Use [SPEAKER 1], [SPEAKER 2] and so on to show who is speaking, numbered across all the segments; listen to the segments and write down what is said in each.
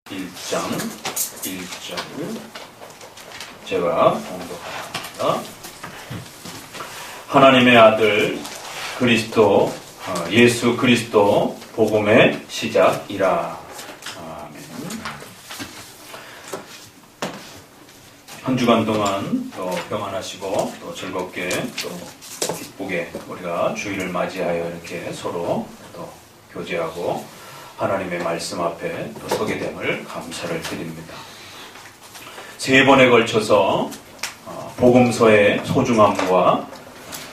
[SPEAKER 1] 1장 1절 제가 봉독합니다. 하나님의 아들 그리스도 예수 그리스도 복음의 시작이라. 아멘. 한 주간 동안 또 평안하시고 또 즐겁게 또 기쁘게 우리가 주일을 맞이하여 이렇게 서로 또 교제하고 하나님의 말씀 앞에 또 서게 됨을 감사를 드립니다. 세 번에 걸쳐서 복음서의 소중함과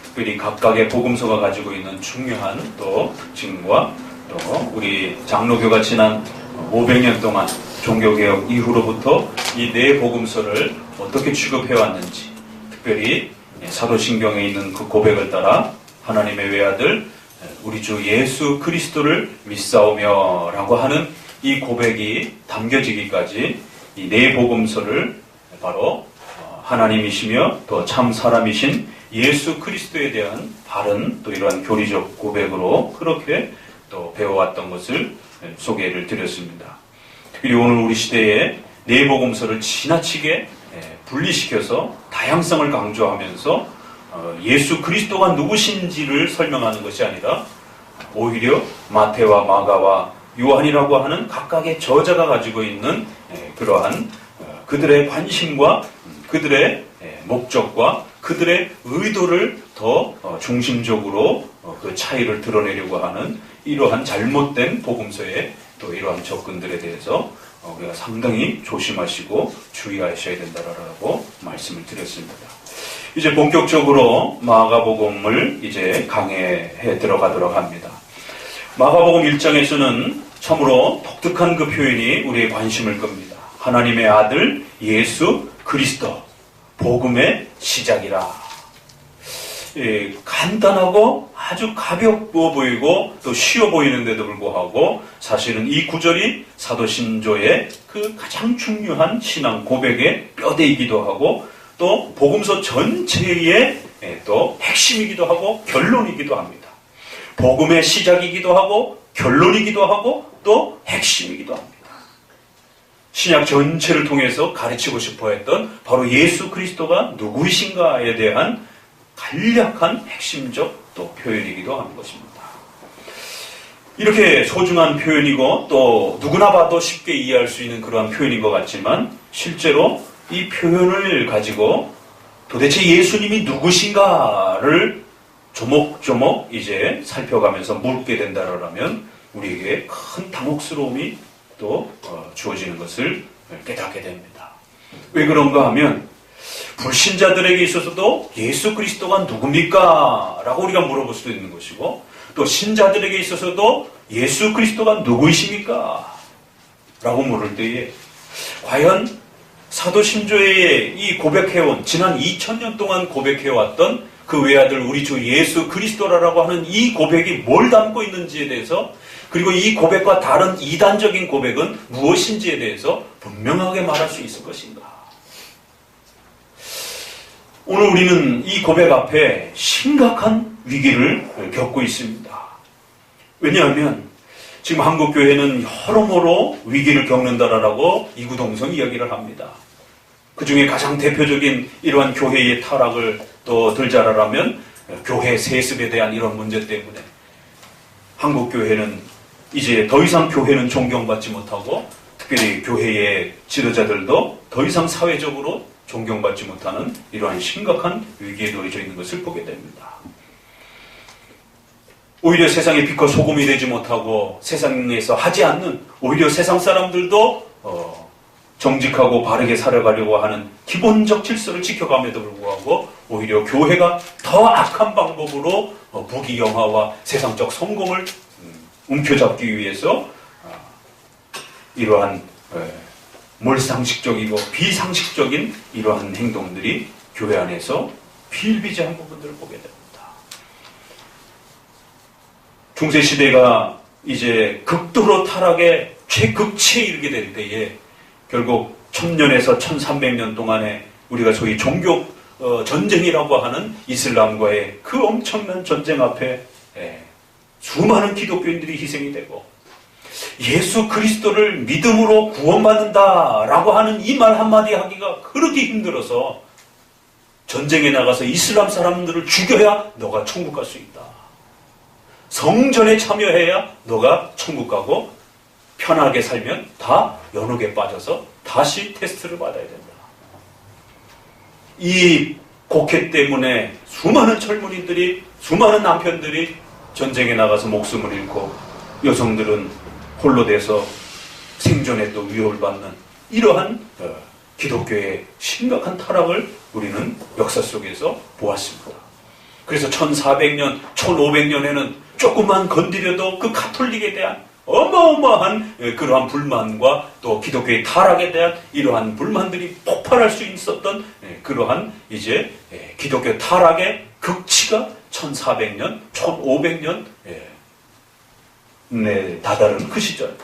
[SPEAKER 1] 특별히 각각의 복음서가 가지고 있는 중요한 또 특징과 또 우리 장로교가 지난 500년 동안 종교개혁 이후로부터 이 네 복음서를 어떻게 취급해왔는지, 특별히 사도신경에 있는 그 고백을 따라 하나님의 외아들 우리 주 예수 그리스도를 믿사오며 라고 하는 이 고백이 담겨지기까지 이 네 복음서를 바로 하나님이시며 또 참 사람이신 예수 그리스도에 대한 바른 또 이러한 교리적 고백으로 그렇게 또 배워왔던 것을 소개를 드렸습니다. 특별히 오늘 우리 시대에 네 복음서를 지나치게 분리시켜서 다양성을 강조하면서 예수 그리스도가 누구신지를 설명하는 것이 아니라 오히려 마태와 마가와 요한이라고 하는 각각의 저자가 가지고 있는 그러한 그들의 관심과 그들의 목적과 그들의 의도를 더 중심적으로 그 차이를 드러내려고 하는 이러한 잘못된 복음서의 또 이러한 접근들에 대해서 우리가 상당히 조심하시고 주의하셔야 된다라고 말씀을 드렸습니다. 이제 본격적으로 마가복음을 이제 강해해 들어가도록 합니다. 마가복음 1장에서는 참으로 독특한 그 표현이 우리의 관심을 끕니다. 하나님의 아들 예수 그리스도 복음의 시작이라. 간단하고 아주 가벼워 보이고 또 쉬워 보이는데도 불구하고 사실은 이 구절이 사도신조의 그 가장 중요한 신앙 고백의 뼈대이기도 하고 또 복음서 전체의 또 핵심이기도 하고 결론이기도 합니다. 복음의 시작이기도 하고 결론이기도 하고 또 핵심이기도 합니다. 신약 전체를 통해서 가르치고 싶어 했던 바로 예수 그리스도가 누구이신가에 대한 간략한 핵심적 또 표현이기도 하는 것입니다. 이렇게 소중한 표현이고 또 누구나 봐도 쉽게 이해할 수 있는 그러한 표현인 것 같지만 실제로 이 표현을 가지고 도대체 예수님이 누구신가를 조목조목 이제 살펴가면서 묻게 된다라면 우리에게 큰 당혹스러움이 또 주어지는 것을 깨닫게 됩니다. 왜 그런가 하면 불신자들에게 있어서도 예수 그리스도가 누굽니까? 라고 우리가 물어볼 수도 있는 것이고 또 신자들에게 있어서도 예수 그리스도가 누구이십니까? 라고 물을 때에 과연 사도신조에 이 고백해온 지난 2000년 동안 고백해왔던 그 외아들 우리 주 예수 그리스도라고 하는 이 고백이 뭘 담고 있는지에 대해서 그리고 이 고백과 다른 이단적인 고백은 무엇인지에 대해서 분명하게 말할 수 있을 것인가? 오늘 우리는 이 고백 앞에 심각한 위기를 겪고 있습니다. 왜냐하면 지금 한국교회는 여러모로 위기를 겪는다라고 이구동성 이야기를 합니다. 그 중에 가장 대표적인 이러한 교회의 타락을 또 들자라면 교회 세습에 대한 이런 문제 때문에 한국교회는 이제 더 이상 교회는 존경받지 못하고 특별히 교회의 지도자들도 더 이상 사회적으로 존경받지 못하는 이러한 심각한 위기에 놓여져 있는 것을 보게 됩니다. 오히려 세상의 빛과 소금이 되지 못하고 세상에서 하지 않는 오히려 세상 사람들도 정직하고 바르게 살아가려고 하는 기본적 질서를 지켜감에도 불구하고 오히려 교회가 더 악한 방법으로 부귀영화와 세상적 성공을 움켜잡기 위해서 이러한 몰상식적이고 비상식적인 이러한 행동들이 교회 안에서 비일비재한 부분들을 보게 됩니다. 중세시대가 이제 극도로 타락의 최극치에 이르게 될 때에 결국 1000년에서 1300년 동안에 우리가 소위 종교 전쟁이라고 하는 이슬람과의 그 엄청난 전쟁 앞에 수많은 기독교인들이 희생이 되고 예수 그리스도를 믿음으로 구원받는다라고 하는 이 말 한마디 하기가 그렇게 힘들어서 전쟁에 나가서 이슬람 사람들을 죽여야 너가 천국 갈 수 있다. 성전에 참여해야 너가 천국 가고 편하게 살면 다 연옥에 빠져서 다시 테스트를 받아야 된다. 이 곡해 때문에 수많은 젊은이들이, 수많은 남편들이 전쟁에 나가서 목숨을 잃고 여성들은 홀로 돼서 생존에 또 위협을 받는 이러한 기독교의 심각한 타락을 우리는 역사 속에서 보았습니다. 그래서 1400년, 1500년에는 조금만 건드려도 그 가톨릭에 대한 어마어마한 그러한 불만과 또 기독교의 타락에 대한 이러한 불만들이 폭발할 수 있었던 그러한 이제 기독교 타락의 극치가 1400년, 1500년 다다른 그 시절.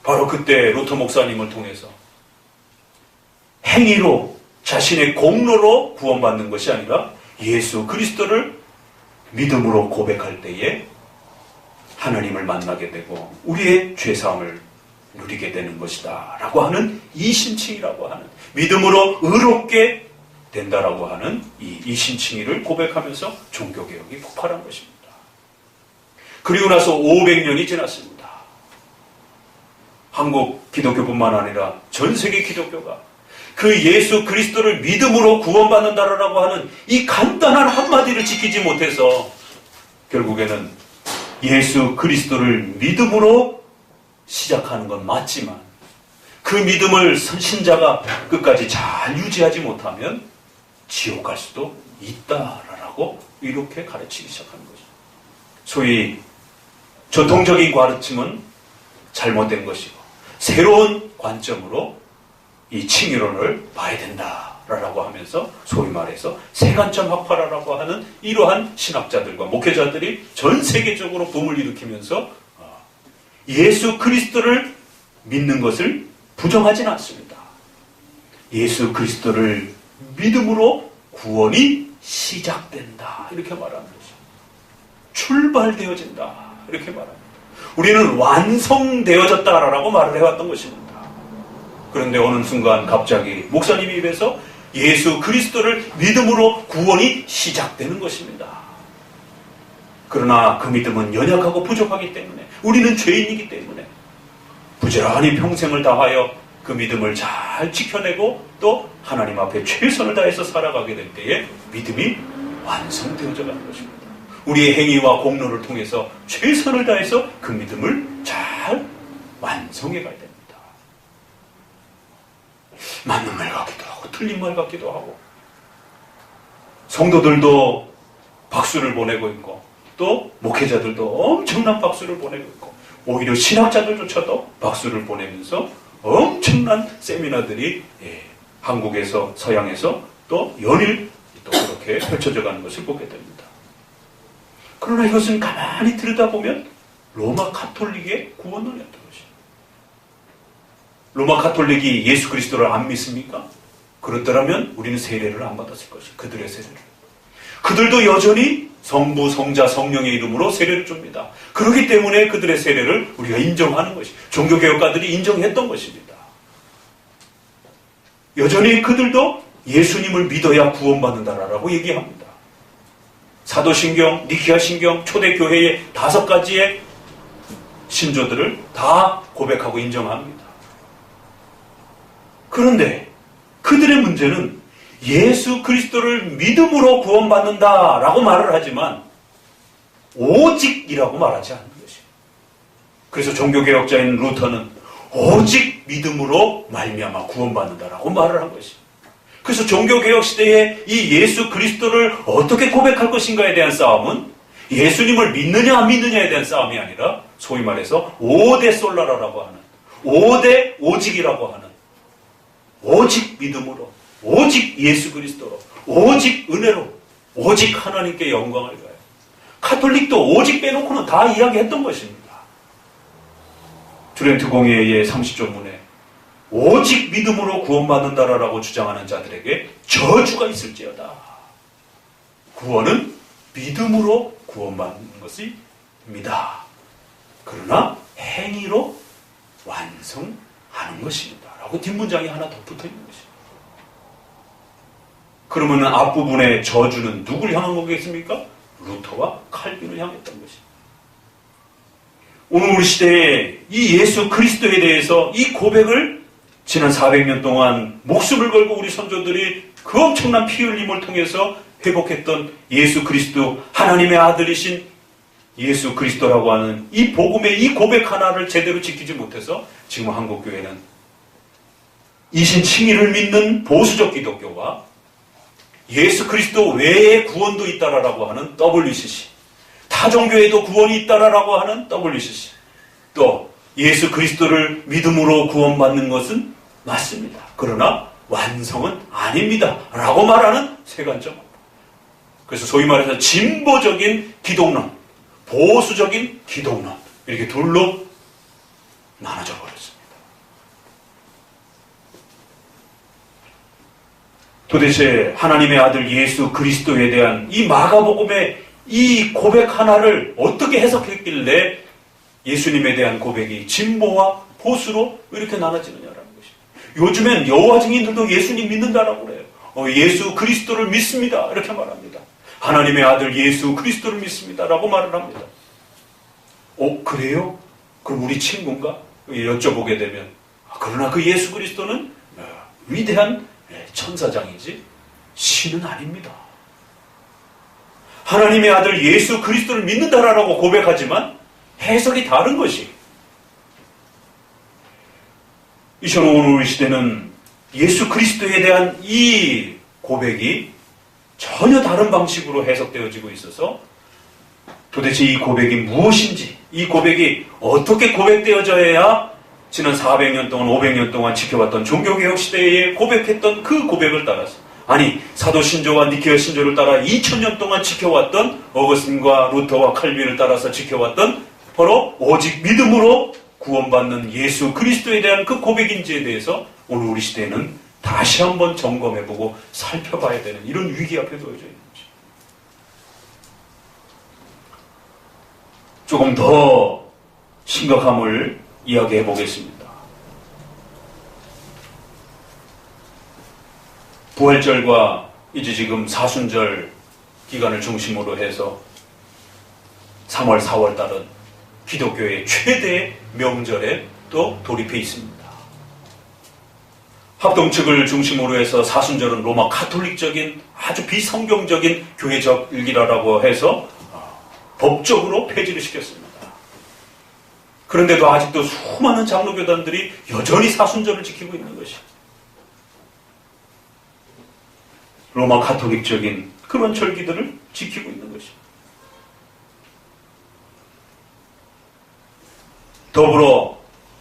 [SPEAKER 1] 바로 그때 루터 목사님을 통해서 행위로 자신의 공로로 구원받는 것이 아니라 예수 그리스도를 믿음으로 고백할 때에 하나님을 만나게 되고 우리의 죄사함을 누리게 되는 것이다 라고 하는 이신칭이라고 하는, 믿음으로 의롭게 된다라고 하는 이 이신칭의를 고백하면서 종교개혁이 폭발한 것입니다. 그리고 나서 500년이 지났습니다. 한국 기독교뿐만 아니라 전 세계 기독교가 그 예수 그리스도를 믿음으로 구원받는다라고 하는 이 간단한 한마디를 지키지 못해서 결국에는 예수 그리스도를 믿음으로 시작하는 건 맞지만 그 믿음을 신자가 끝까지 잘 유지하지 못하면 지옥 갈 수도 있다라고 이렇게 가르치기 시작하는 거죠. 소위 전통적인 가르침은 잘못된 것이고 새로운 관점으로 이 칭의론을 봐야 된다라고 하면서 소위 말해서 세관점 학파라고 하는 이러한 신학자들과 목회자들이 전 세계적으로 붐을 일으키면서 예수 그리스도를 믿는 것을 부정하지는 않습니다. 예수 그리스도를 믿음으로 구원이 시작된다 이렇게 말하는 거죠. 출발되어진다 이렇게 말합니다. 우리는 완성되어졌다라고 말을 해왔던 것입니다. 그런데 어느 순간 갑자기 목사님 입에서 예수 그리스도를 믿음으로 구원이 시작되는 것입니다. 그러나 그 믿음은 연약하고 부족하기 때문에, 우리는 죄인이기 때문에 부지런히 평생을 다하여 그 믿음을 잘 지켜내고 또 하나님 앞에 최선을 다해서 살아가게 될 때에 믿음이 완성되어져 가는 것입니다. 우리의 행위와 공로를 통해서 최선을 다해서 그 믿음을 잘 완성해 가야 됩니다. 맞는 말 같기도 하고 틀린 말 같기도 하고, 성도들도 박수를 보내고 있고 또 목회자들도 엄청난 박수를 보내고 있고 오히려 신학자들조차도 박수를 보내면서 엄청난 세미나들이 한국에서 서양에서 또 연일 또 그렇게 펼쳐져 가는 것을 보게 됩니다. 그러나 이것은 가만히 들여다보면 로마 가톨릭의 구원론이었던 것입니다. 로마 가톨릭이 예수 그리스도를 안 믿습니까? 그렇더라면 우리는 세례를 안 받았을 것이에요. 그들의 세례를. 그들도 여전히 성부, 성자, 성령의 이름으로 세례를 줍니다. 그렇기 때문에 그들의 세례를 우리가 인정하는 것이, 종교개혁가들이 인정했던 것입니다. 여전히 그들도 예수님을 믿어야 구원받는다라고 얘기합니다. 사도신경, 니케아신경, 초대교회의 5가지의 신조들을 다 고백하고 인정합니다. 그런데 그들의 문제는 예수 그리스도를 믿음으로 구원받는다라고 말을 하지만 오직이라고 말하지 않는 것이에요. 그래서 종교개혁자인 루터는 오직 믿음으로 말미암아 구원받는다라고 말을 한 것이에요. 그래서 종교개혁 시대에 이 예수 그리스도를 어떻게 고백할 것인가에 대한 싸움은 예수님을 믿느냐 안 믿느냐에 대한 싸움이 아니라 소위 말해서 5대 솔라라라고 하는, 5대 오직이라고 하는, 오직 믿음으로, 오직 예수 그리스도로, 오직 은혜로, 오직 하나님께 영광을 가요. 가톨릭도 오직 빼놓고는 다 이야기했던 것입니다. 트렌트 공회의 30조문에 오직 믿음으로 구원받는다라고 주장하는 자들에게 저주가 있을지어다. 구원은 믿음으로 구원받는 것입니다. 그러나 행위로 하는 것입니다. 라고 뒷문장이 하나 더 붙어 있는 것입니다. 그러면 앞부분의 저주는 누굴 향한 거겠습니까? 루터와 칼빈을 향했던 것입니다. 오늘 우리 시대에 이 예수 그리스도에 대해서 이 고백을 지난 400년 동안 목숨을 걸고 우리 선조들이 그 엄청난 피 흘림을 통해서 회복했던 예수 그리스도, 하나님의 아들이신 예수 그리스도라고 하는 이 복음의 이 고백 하나를 제대로 지키지 못해서 지금 한국교회는 이신칭의를 믿는 보수적 기독교와 예수 그리스도 외에 구원도 있다라고 하는 WCC, 타종교에도 구원이 있다라고 하는 WCC, 또 예수 그리스도를 믿음으로 구원받는 것은 맞습니다. 그러나 완성은 아닙니다. 라고 말하는 세관점. 그래서 소위 말해서 진보적인 기독론, 보수적인 기독론, 이렇게 둘로 나눠져 버렸습니다. 도대체 하나님의 아들 예수 그리스도에 대한 이 마가복음의 이 고백 하나를 어떻게 해석했길래 예수님에 대한 고백이 진보와 보수로 이렇게 나눠지느냐라는 것입니다. 요즘엔 여호와 증인들도 예수님 믿는다라고 그래요. 예수 그리스도를 믿습니다. 이렇게 말합니다. 하나님의 아들 예수 그리스도를 믿습니다라고 말을 합니다. 그래요? 그럼 우리 친구인가? 여쭤보게 되면 그러나 그 예수 그리스도는 위대한 천사장이지 신은 아닙니다. 하나님의 아들 예수 그리스도를 믿는다라고 고백하지만 해석이 다른 것이, 이처럼 오늘 우리 시대는 예수 그리스도에 대한 이 고백이 전혀 다른 방식으로 해석되어지고 있어서 도대체 이 고백이 무엇인지, 이 고백이 어떻게 고백되어져야 지난 400년 동안 500년 동안 지켜왔던 종교개혁 시대에 고백했던 그 고백을 따라서, 아니 사도 신조와 니케아 신조를 따라 2000년 동안 지켜왔던 어거스틴과 루터와 칼빈을 따라서 지켜왔던 바로 오직 믿음으로 구원받는 예수 그리스도에 대한 그 고백인지에 대해서 오늘 우리 시대에는 다시 한번 점검해보고 살펴봐야 되는 이런 위기 앞에 놓여져 있는 거죠. 조금 더 심각함을 이야기해 보겠습니다. 부활절과 이제 지금 사순절 기간을 중심으로 해서 3월, 4월 달은 기독교의 최대의 명절에 또 돌입해 있습니다. 합동 측을 중심으로 해서 사순절은 로마 카톨릭적인 아주 비성경적인 교회적 일기라고 해서 법적으로 폐지를 시켰습니다. 그런데도 아직도 수많은 장로교단들이 여전히 사순절을 지키고 있는 것이 로마 카톨릭적인 그런 절기들을 지키고 있는 것입니다. 더불어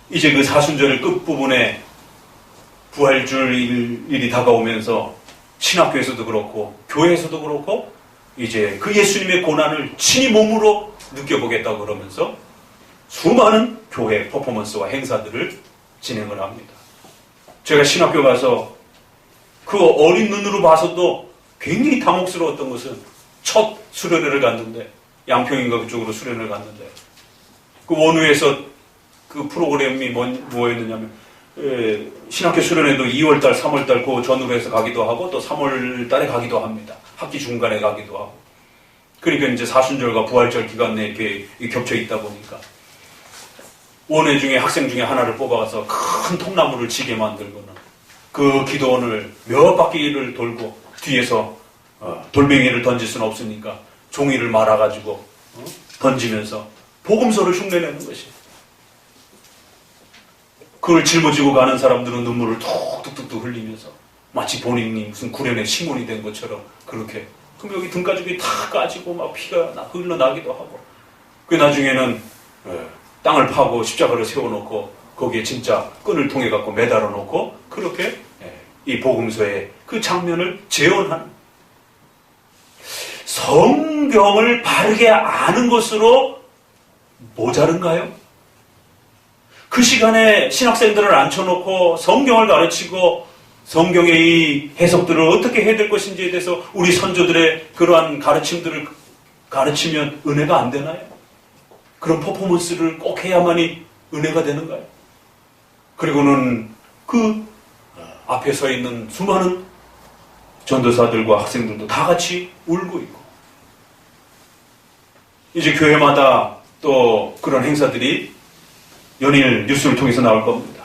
[SPEAKER 1] 이제 그 사순절의 끝부분에 부활줄 일이 다가오면서 신학교에서도 그렇고 교회에서도 그렇고 이제 그 예수님의 고난을 친히 몸으로 느껴보겠다고 그러면서 수많은 교회 퍼포먼스와 행사들을 진행을 합니다. 제가 신학교 가서 그 어린 눈으로 봐서도 굉장히 당혹스러웠던 것은 첫 수련회를 갔는데, 양평인가 그쪽으로 수련회를 갔는데 그 원우에서 그 프로그램이 뭐였느냐면 신학교 수련회도 2월달, 3월달 그 전후로 해서 가기도 하고 또 3월달에 가기도 합니다. 학기 중간에 가기도 하고. 그러니까 이제 사순절과 부활절 기간 내에 이렇게 겹쳐 있다 보니까 원회 중에 학생 중에 하나를 뽑아가서 큰 통나무를 지게 만들고는 그 기도원을 몇 바퀴를 돌고 뒤에서 돌멩이를 던질 수는 없으니까 종이를 말아가지고 던지면서 복음서를 흉내내는 것이. 그걸 짊어지고 가는 사람들은 눈물을 툭툭툭 흘리면서 마치 본인이 무슨 구련의 시몬이 된 것처럼 그렇게. 그럼 여기 등가죽이 다 까지고 막 피가 흘러나기도 하고. 그 나중에는 땅을 파고 십자가를 세워놓고 거기에 진짜 끈을 통해 갖고 매달아 놓고 그렇게 이 복음서의 그 장면을 재현하는. 성경을 바르게 아는 것으로 모자른가요? 그 시간에 신학생들을 앉혀놓고 성경을 가르치고 성경의 이 해석들을 어떻게 해야 될 것인지에 대해서 우리 선조들의 그러한 가르침들을 가르치면 은혜가 안 되나요? 그런 퍼포먼스를 꼭 해야만이 은혜가 되는가요? 그리고는 그 앞에 서 있는 수많은 전도사들과 학생들도 다 같이 울고 있고, 이제 교회마다 또 그런 행사들이 연일 뉴스를 통해서 나올 겁니다.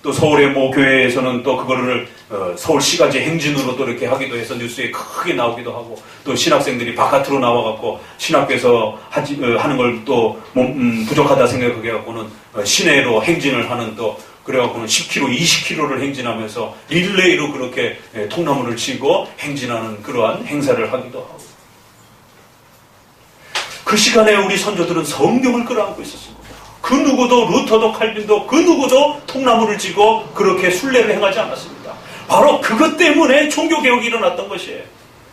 [SPEAKER 1] 또 서울의 모 교회에서는 또 그거를 서울시가지 행진으로 또 이렇게 하기도 해서 뉴스에 크게 나오기도 하고, 또 신학생들이 바깥으로 나와갖고 신학교에서 하는 걸 또 부족하다 생각해갖고는 시내로 행진을 하는, 또 그래갖고는 10km, 20km를 행진하면서 릴레이로 그렇게 통나무를 치고 행진하는 그러한 행사를 하기도 하고, 그 시간에 우리 선조들은 성경을 끌어안고 있었습니다. 그 누구도, 루터도 칼빈도 그 누구도 통나무를 쥐고 그렇게 순례를 행하지 않았습니다. 바로 그것 때문에 종교개혁이 일어났던 것이에요.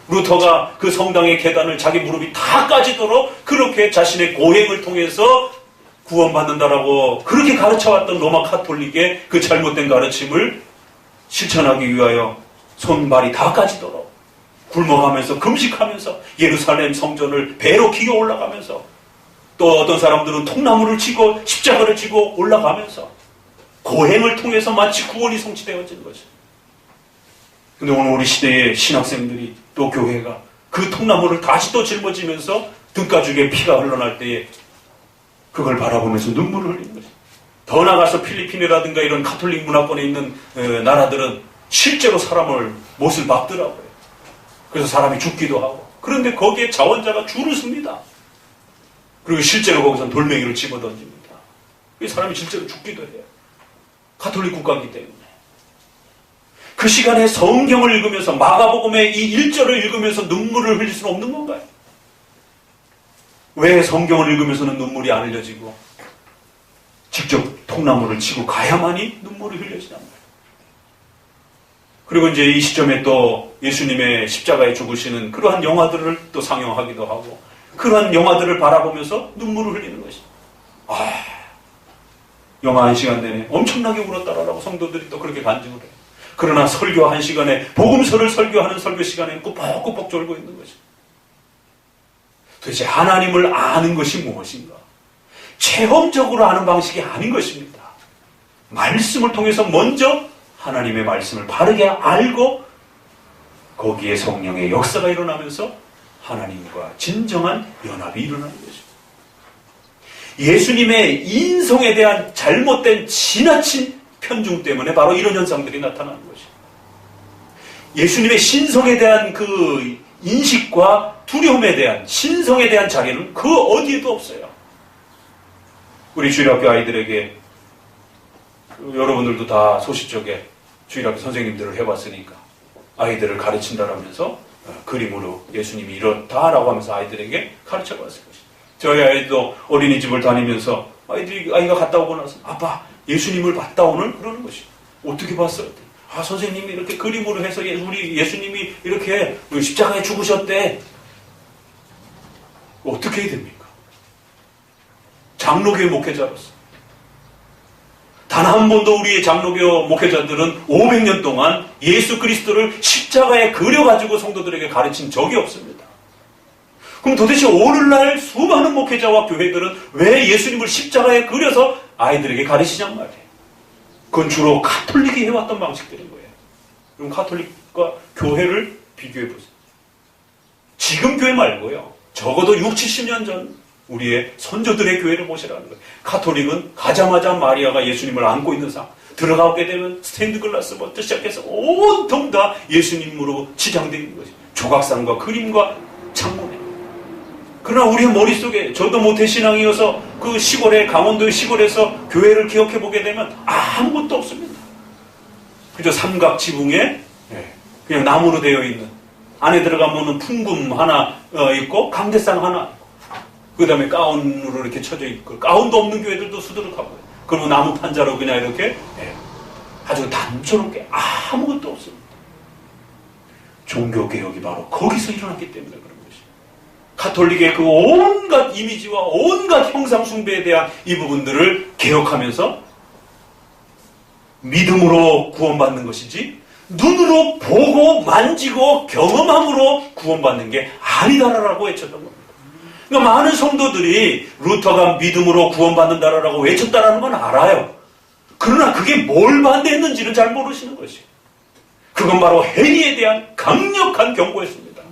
[SPEAKER 1] 루터가 그 성당의 계단을 자기 무릎이 다 까지도록 그렇게 자신의 고행을 통해서 구원받는다라고 그렇게 가르쳐왔던 로마 카톨릭의 그 잘못된 가르침을 실천하기 위하여 손발이 다 까지도록 굶어가면서 금식하면서 예루살렘 성전을 배로 기어 올라가면서, 또 어떤 사람들은 통나무를 치고 십자가를 지고 올라가면서 고행을 통해서 마치 구원이 성취되어지는 것이죠. 그런데 오늘 우리 시대의 신학생들이, 또 교회가 그 통나무를 다시 또 짊어지면서 등가죽에 피가 흘러날 때에 그걸 바라보면서 눈물을 흘리는 것이죠. 더 나아가서 필리핀이라든가 이런 가톨릭 문화권에 있는 나라들은 실제로 사람을 못을 박더라고요. 그래서 사람이 죽기도 하고, 그런데 거기에 자원자가 줄을 섭니다. 그리고 실제로 거기서 돌멩이를 집어던집니다. 이 사람이 실제로 죽기도 해요. 가톨릭 국가이기 때문에. 그 시간에 성경을 읽으면서, 마가복음의 이 1절을 읽으면서 눈물을 흘릴 수는 없는 건가요? 왜 성경을 읽으면서는 눈물이 안 흘려지고 직접 통나무를 치고 가야만이 눈물이 흘려지단 말이에요. 그리고 이제 이 시점에 또 예수님의 십자가에 죽으시는 그러한 영화들을 또 상영하기도 하고, 그러한 영화들을 바라보면서 눈물을 흘리는 것이죠. 영화 1시간 내내 엄청나게 울었다라고 성도들이 또 그렇게 간증을 해요. 그러나 설교 1시간에, 복음서를 설교하는 설교 시간에 꾸벅꾸벅 졸고 있는 거죠. 도대체 하나님을 아는 것이 무엇인가? 체험적으로 아는 방식이 아닌 것입니다. 말씀을 통해서 먼저 하나님의 말씀을 바르게 알고 거기에 성령의 역사가 일어나면서 하나님과 진정한 연합이 일어나는 것입니다. 예수님의 인성에 대한 잘못된 지나친 편중 때문에 바로 이런 현상들이 나타나는 것입니다. 예수님의 신성에 대한 그 인식과 두려움에 대한, 신성에 대한 자리는 그 어디에도 없어요. 우리 주일학교 아이들에게, 여러분들도 다 소시적에 주일학교 선생님들을 해봤으니까 아이들을 가르친다라면서 그림으로 예수님이 이렇다라고 하면서 아이들에게 가르쳐봤을 것입니다. 저희 아이도 어린이집을 다니면서 아이가 갔다 오고 나서, 아빠 예수님을 봤다 오늘? 그러는 것이죠. 어떻게 봤어요? 선생님이 이렇게 그림으로 해서 우리 예수님이 이렇게 십자가에 죽으셨대. 어떻게 해야 됩니까? 장로교회 목회자로서 단 한 번도 우리의 장로교 목회자들은 500년 동안 예수 그리스도를 십자가에 그려가지고 성도들에게 가르친 적이 없습니다. 그럼 도대체 오늘날 수많은 목회자와 교회들은 왜 예수님을 십자가에 그려서 아이들에게 가르치냔 말이에요. 그건 주로 가톨릭이 해왔던 방식들인 거예요. 그럼 가톨릭과 교회를 비교해보세요. 지금 교회 말고요, 적어도 60, 70년 전 우리의 선조들의 교회를 보시라는 거예요. 가톨릭은 가자마자 마리아가 예수님을 안고 있는 상, 들어가게 되면 스테인드 글라스부터 시작해서 온통 다 예수님으로 치장되어 있는 것이죠. 조각상과 그림과 창문에. 그러나 우리의 머릿속에, 저도 모태신앙이어서 그 시골에, 강원도의 시골에서 교회를 기억해보게 되면 아무것도 없습니다. 그저 삼각 지붕에 그냥 나무로 되어 있는, 안에 들어가면 풍금 하나 있고 강대상 하나 있고, 그 다음에 가운으로 이렇게 쳐져 있고, 가운도 없는 교회들도 수두룩하고요. 그러면 나무 판자로 그냥 이렇게 아주 단조롭게 아무것도 없습니다. 종교개혁이 바로 거기서 일어났기 때문에 그런 것입니다. 가톨릭의 그 온갖 이미지와 온갖 형상숭배에 대한 이 부분들을 개혁하면서 믿음으로 구원받는 것이지, 눈으로 보고 만지고 경험함으로 구원받는 게 아니다라고 외쳤던 겁니다. 그러니까 많은 성도들이 루터가 믿음으로 구원받는다라고 외쳤다라는 건 알아요. 그러나 그게 뭘 반대했는지는 잘 모르시는 것이에요. 그건 바로 행위에 대한 강력한 경고였습니다.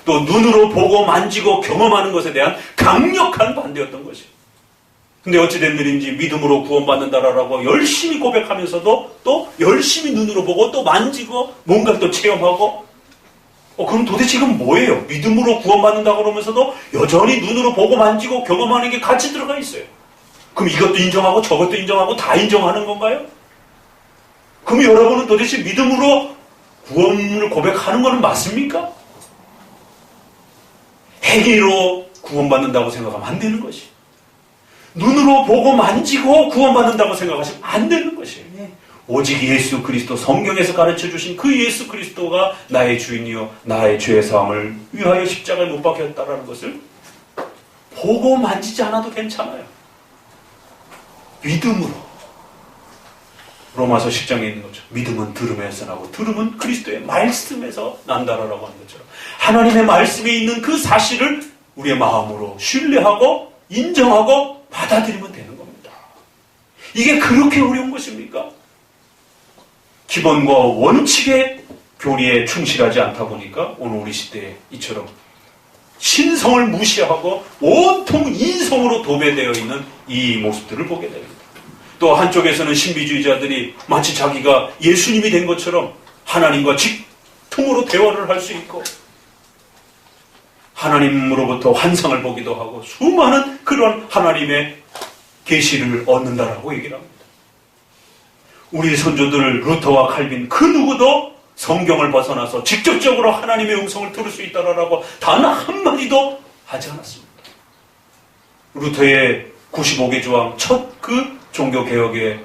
[SPEAKER 1] 또 눈으로 보고 만지고 경험하는 것에 대한 강력한 반대였던 것이에요. 근데 어찌된 일인지 믿음으로 구원받는다라고 열심히 고백하면서도 또 열심히 눈으로 보고 또 만지고 뭔가 또 체험하고 그럼 도대체 이건 뭐예요? 믿음으로 구원받는다고 그러면서도 여전히 눈으로 보고 만지고 경험하는 게 같이 들어가 있어요. 그럼 이것도 인정하고 저것도 인정하고 다 인정하는 건가요? 그럼 여러분은 도대체 믿음으로 구원을 고백하는 것은 맞습니까? 행위로 구원받는다고 생각하면 안 되는 것이. 눈으로 보고 만지고 구원받는다고 생각하시면 안 되는 것이에요. 오직 예수 그리스도, 성경에서 가르쳐 주신 그 예수 그리스도가 나의 주인이요 나의 죄 사함을 위하여 십자가에 못 박혔다라는 것을 보고 만지지 않아도 괜찮아요. 믿음으로. 로마서 10장에 있는 것처럼 믿음은 들음에서 나고 들음은 그리스도의 말씀에서 난다라고 하는 것처럼 하나님의 말씀에 있는 그 사실을 우리의 마음으로 신뢰하고 인정하고 받아들이면 되는 겁니다. 이게 그렇게 어려운 것입니까? 기본과 원칙의 교리에 충실하지 않다 보니까 오늘 우리 시대에 이처럼 신성을 무시하고 온통 인성으로 도배되어 있는 이 모습들을 보게 됩니다. 또 한쪽에서는 신비주의자들이 마치 자기가 예수님이 된 것처럼 하나님과 직통으로 대화를 할 수 있고 하나님으로부터 환상을 보기도 하고 수많은 그런 하나님의 계시를 얻는다라고 얘기를 합니다. 우리 선조들 루터와 칼빈 그 누구도 성경을 벗어나서 직접적으로 하나님의 음성을 들을 수 있다라고 단 한마디도 하지 않았습니다. 루터의 95개 조항 첫 그 종교개혁의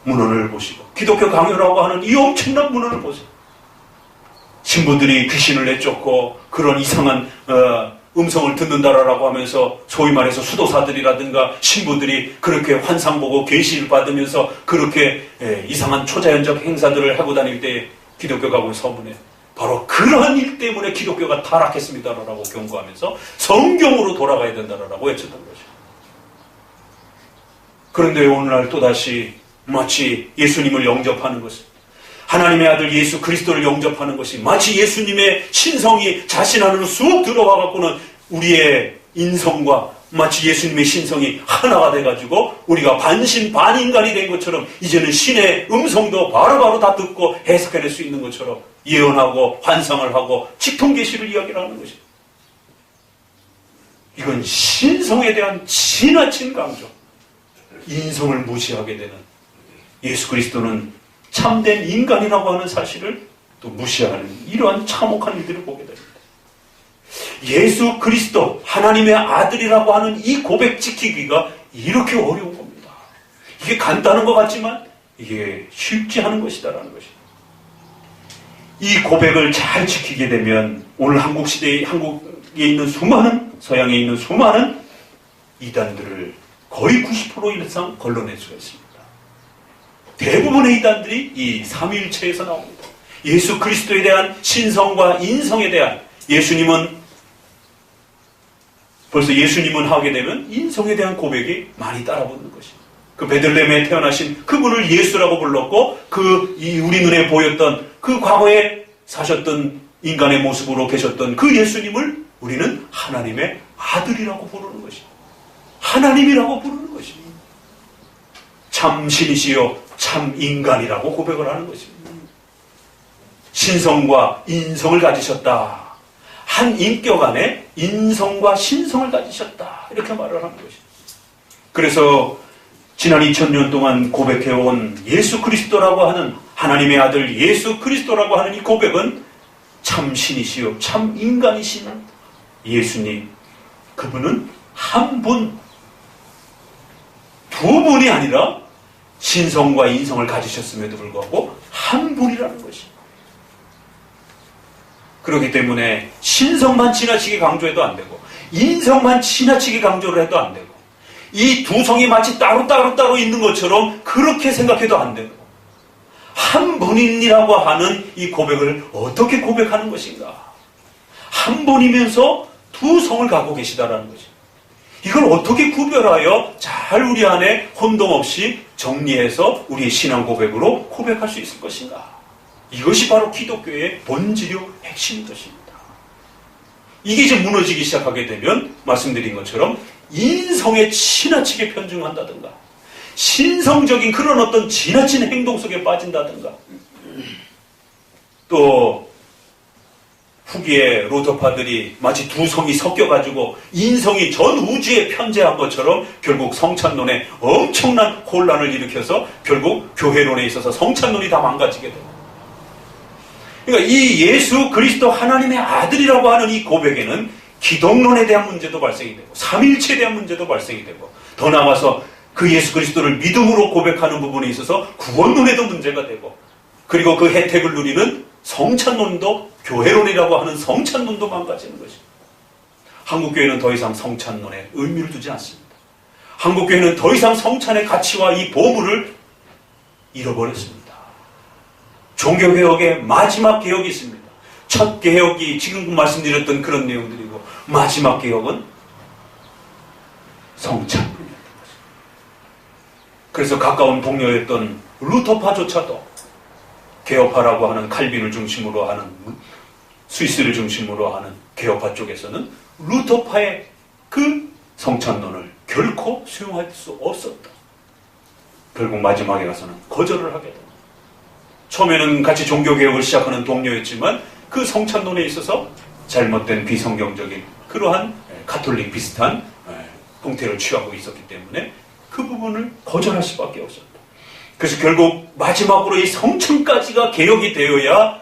[SPEAKER 1] 문헌을 보시고 기독교 강요라고 하는 이 엄청난 문헌을 보세요. 신부들이 귀신을 내쫓고 그런 이상한 음성을 듣는다라고 하면서 소위 말해서 수도사들이라든가 신부들이 그렇게 환상 보고 계시를 받으면서 그렇게 이상한 초자연적 행사들을 하고 다닐 때 기독교가 온 서문에 바로 그러한 일 때문에 기독교가 타락했습니다라고 경고하면서 성경으로 돌아가야 된다라고 외쳤던 거죠. 그런데 오늘날 또다시 마치 예수님을 영접하는 것은 하나님의 아들 예수 그리스도를 영접하는 것이 마치 예수님의 신성이 자신 안으로 쑥 들어와 갖고는 우리의 인성과 마치 예수님의 신성이 하나가 돼가지고 우리가 반신반인간이 된 것처럼 이제는 신의 음성도 바로바로 다 듣고 해석해낼 수 있는 것처럼 예언하고 환상을 하고 직통계시를 이야기를 하는 것입니다. 이건 신성에 대한 지나친 강조, 인성을 무시하게 되는 예수 그리스도는 참된 인간이라고 하는 사실을 또 무시하는 이러한 참혹한 일들을 보게 됩니다. 예수 그리스도 하나님의 아들이라고 하는 이 고백 지키기가 이렇게 어려운 겁니다. 이게 간단한 것 같지만 이게 쉽지 않은 것이다라는 것입니다. 이 고백을 잘 지키게 되면 오늘 한국 시대에 한국에 있는 수많은 서양에 있는 수많은 이단들을 거의 90% 이상 걸러낼 수가 있습니다. 대부분의 이단들이 이 삼위일체에서 나옵니다. 예수 그리스도에 대한 신성과 인성에 대한 벌써 예수님은 하게 되면 인성에 대한 고백이 많이 따라붙는 것입니다. 그 베들레헴에 태어나신 그분을 예수라고 불렀고 우리 눈에 보였던 그 과거에 사셨던 인간의 모습으로 계셨던 그 예수님을 우리는 하나님의 아들이라고 부르는 것입니다. 하나님이라고 부르는 것입니다. 참 신이시요 참 인간이라고 고백을 하는 것입니다. 신성과 인성을 가지셨다. 한 인격 안에 인성과 신성을 가지셨다. 이렇게 말을 하는 것입니다. 그래서 지난 2000년 동안 고백해온 예수 그리스도라고 하는 하나님의 아들 예수 그리스도라고 하는 이 고백은 참 신이시요 참 인간이신 예수님, 그분은 한 분, 두 분이 아니라 신성과 인성을 가지셨음에도 불구하고 한 분이라는 것입니다. 그렇기 때문에 신성만 지나치게 강조해도 안 되고 인성만 지나치게 강조를 해도 안 되고 이 두 성이 마치 따로 있는 것처럼 그렇게 생각해도 안 되고 한 분이라고 하는 이 고백을 어떻게 고백하는 것인가? 한 분이면서 두 성을 갖고 계시다라는 거죠. 이걸 어떻게 구별하여 잘 우리 안에 혼동 없이 정리해서 우리의 신앙 고백으로 고백할 수 있을 것인가? 이것이 바로 기독교의 본질이요 핵심인 것입니다. 이게 이제 무너지기 시작하게 되면 말씀드린 것처럼 인성에 지나치게 편중한다든가 신성적인 그런 어떤 지나친 행동 속에 빠진다든가 또 후기에 루터파들이 마치 두 성이 섞여가지고 인성이 전 우주에 편재한 것처럼 결국 성찬론에 엄청난 혼란을 일으켜서 결국 교회론에 있어서 성찬론이 다 망가지게 됩니다. 그러니까 이 예수 그리스도 하나님의 아들이라고 하는 이 고백에는 기독론에 대한 문제도 발생이 되고 삼일체에 대한 문제도 발생이 되고 더 나아가서 그 예수 그리스도를 믿음으로 고백하는 부분에 있어서 구원론에도 문제가 되고 그리고 그 혜택을 누리는 성찬론도 교회론이라고 하는 성찬론도 망가지는 것입니다. 한국교회는 더 이상 성찬론에 의미를 두지 않습니다. 한국교회는 더 이상 성찬의 가치와 이 보물을 잃어버렸습니다. 종교개혁의 마지막 개혁이 있습니다. 첫 개혁이 지금 말씀드렸던 그런 내용들이고 마지막 개혁은 성찬론이었던 것입니다. 그래서 가까운 동료였던 루터파조차도 개혁파라고 하는 칼빈을 중심으로 하는 스위스를 중심으로 하는 개혁파 쪽에서는 루터파의 그 성찬론을 결코 수용할 수 없었다. 결국 마지막에 가서는 거절을 하게 됩니다. 처음에는 같이 종교개혁을 시작하는 동료였지만 그 성찬론에 있어서 잘못된 비성경적인 그러한 가톨릭 비슷한 형태를 취하고 있었기 때문에 그 부분을 거절할 수밖에 없었다. 그래서 결국 마지막으로 이 성찬까지가 개혁이 되어야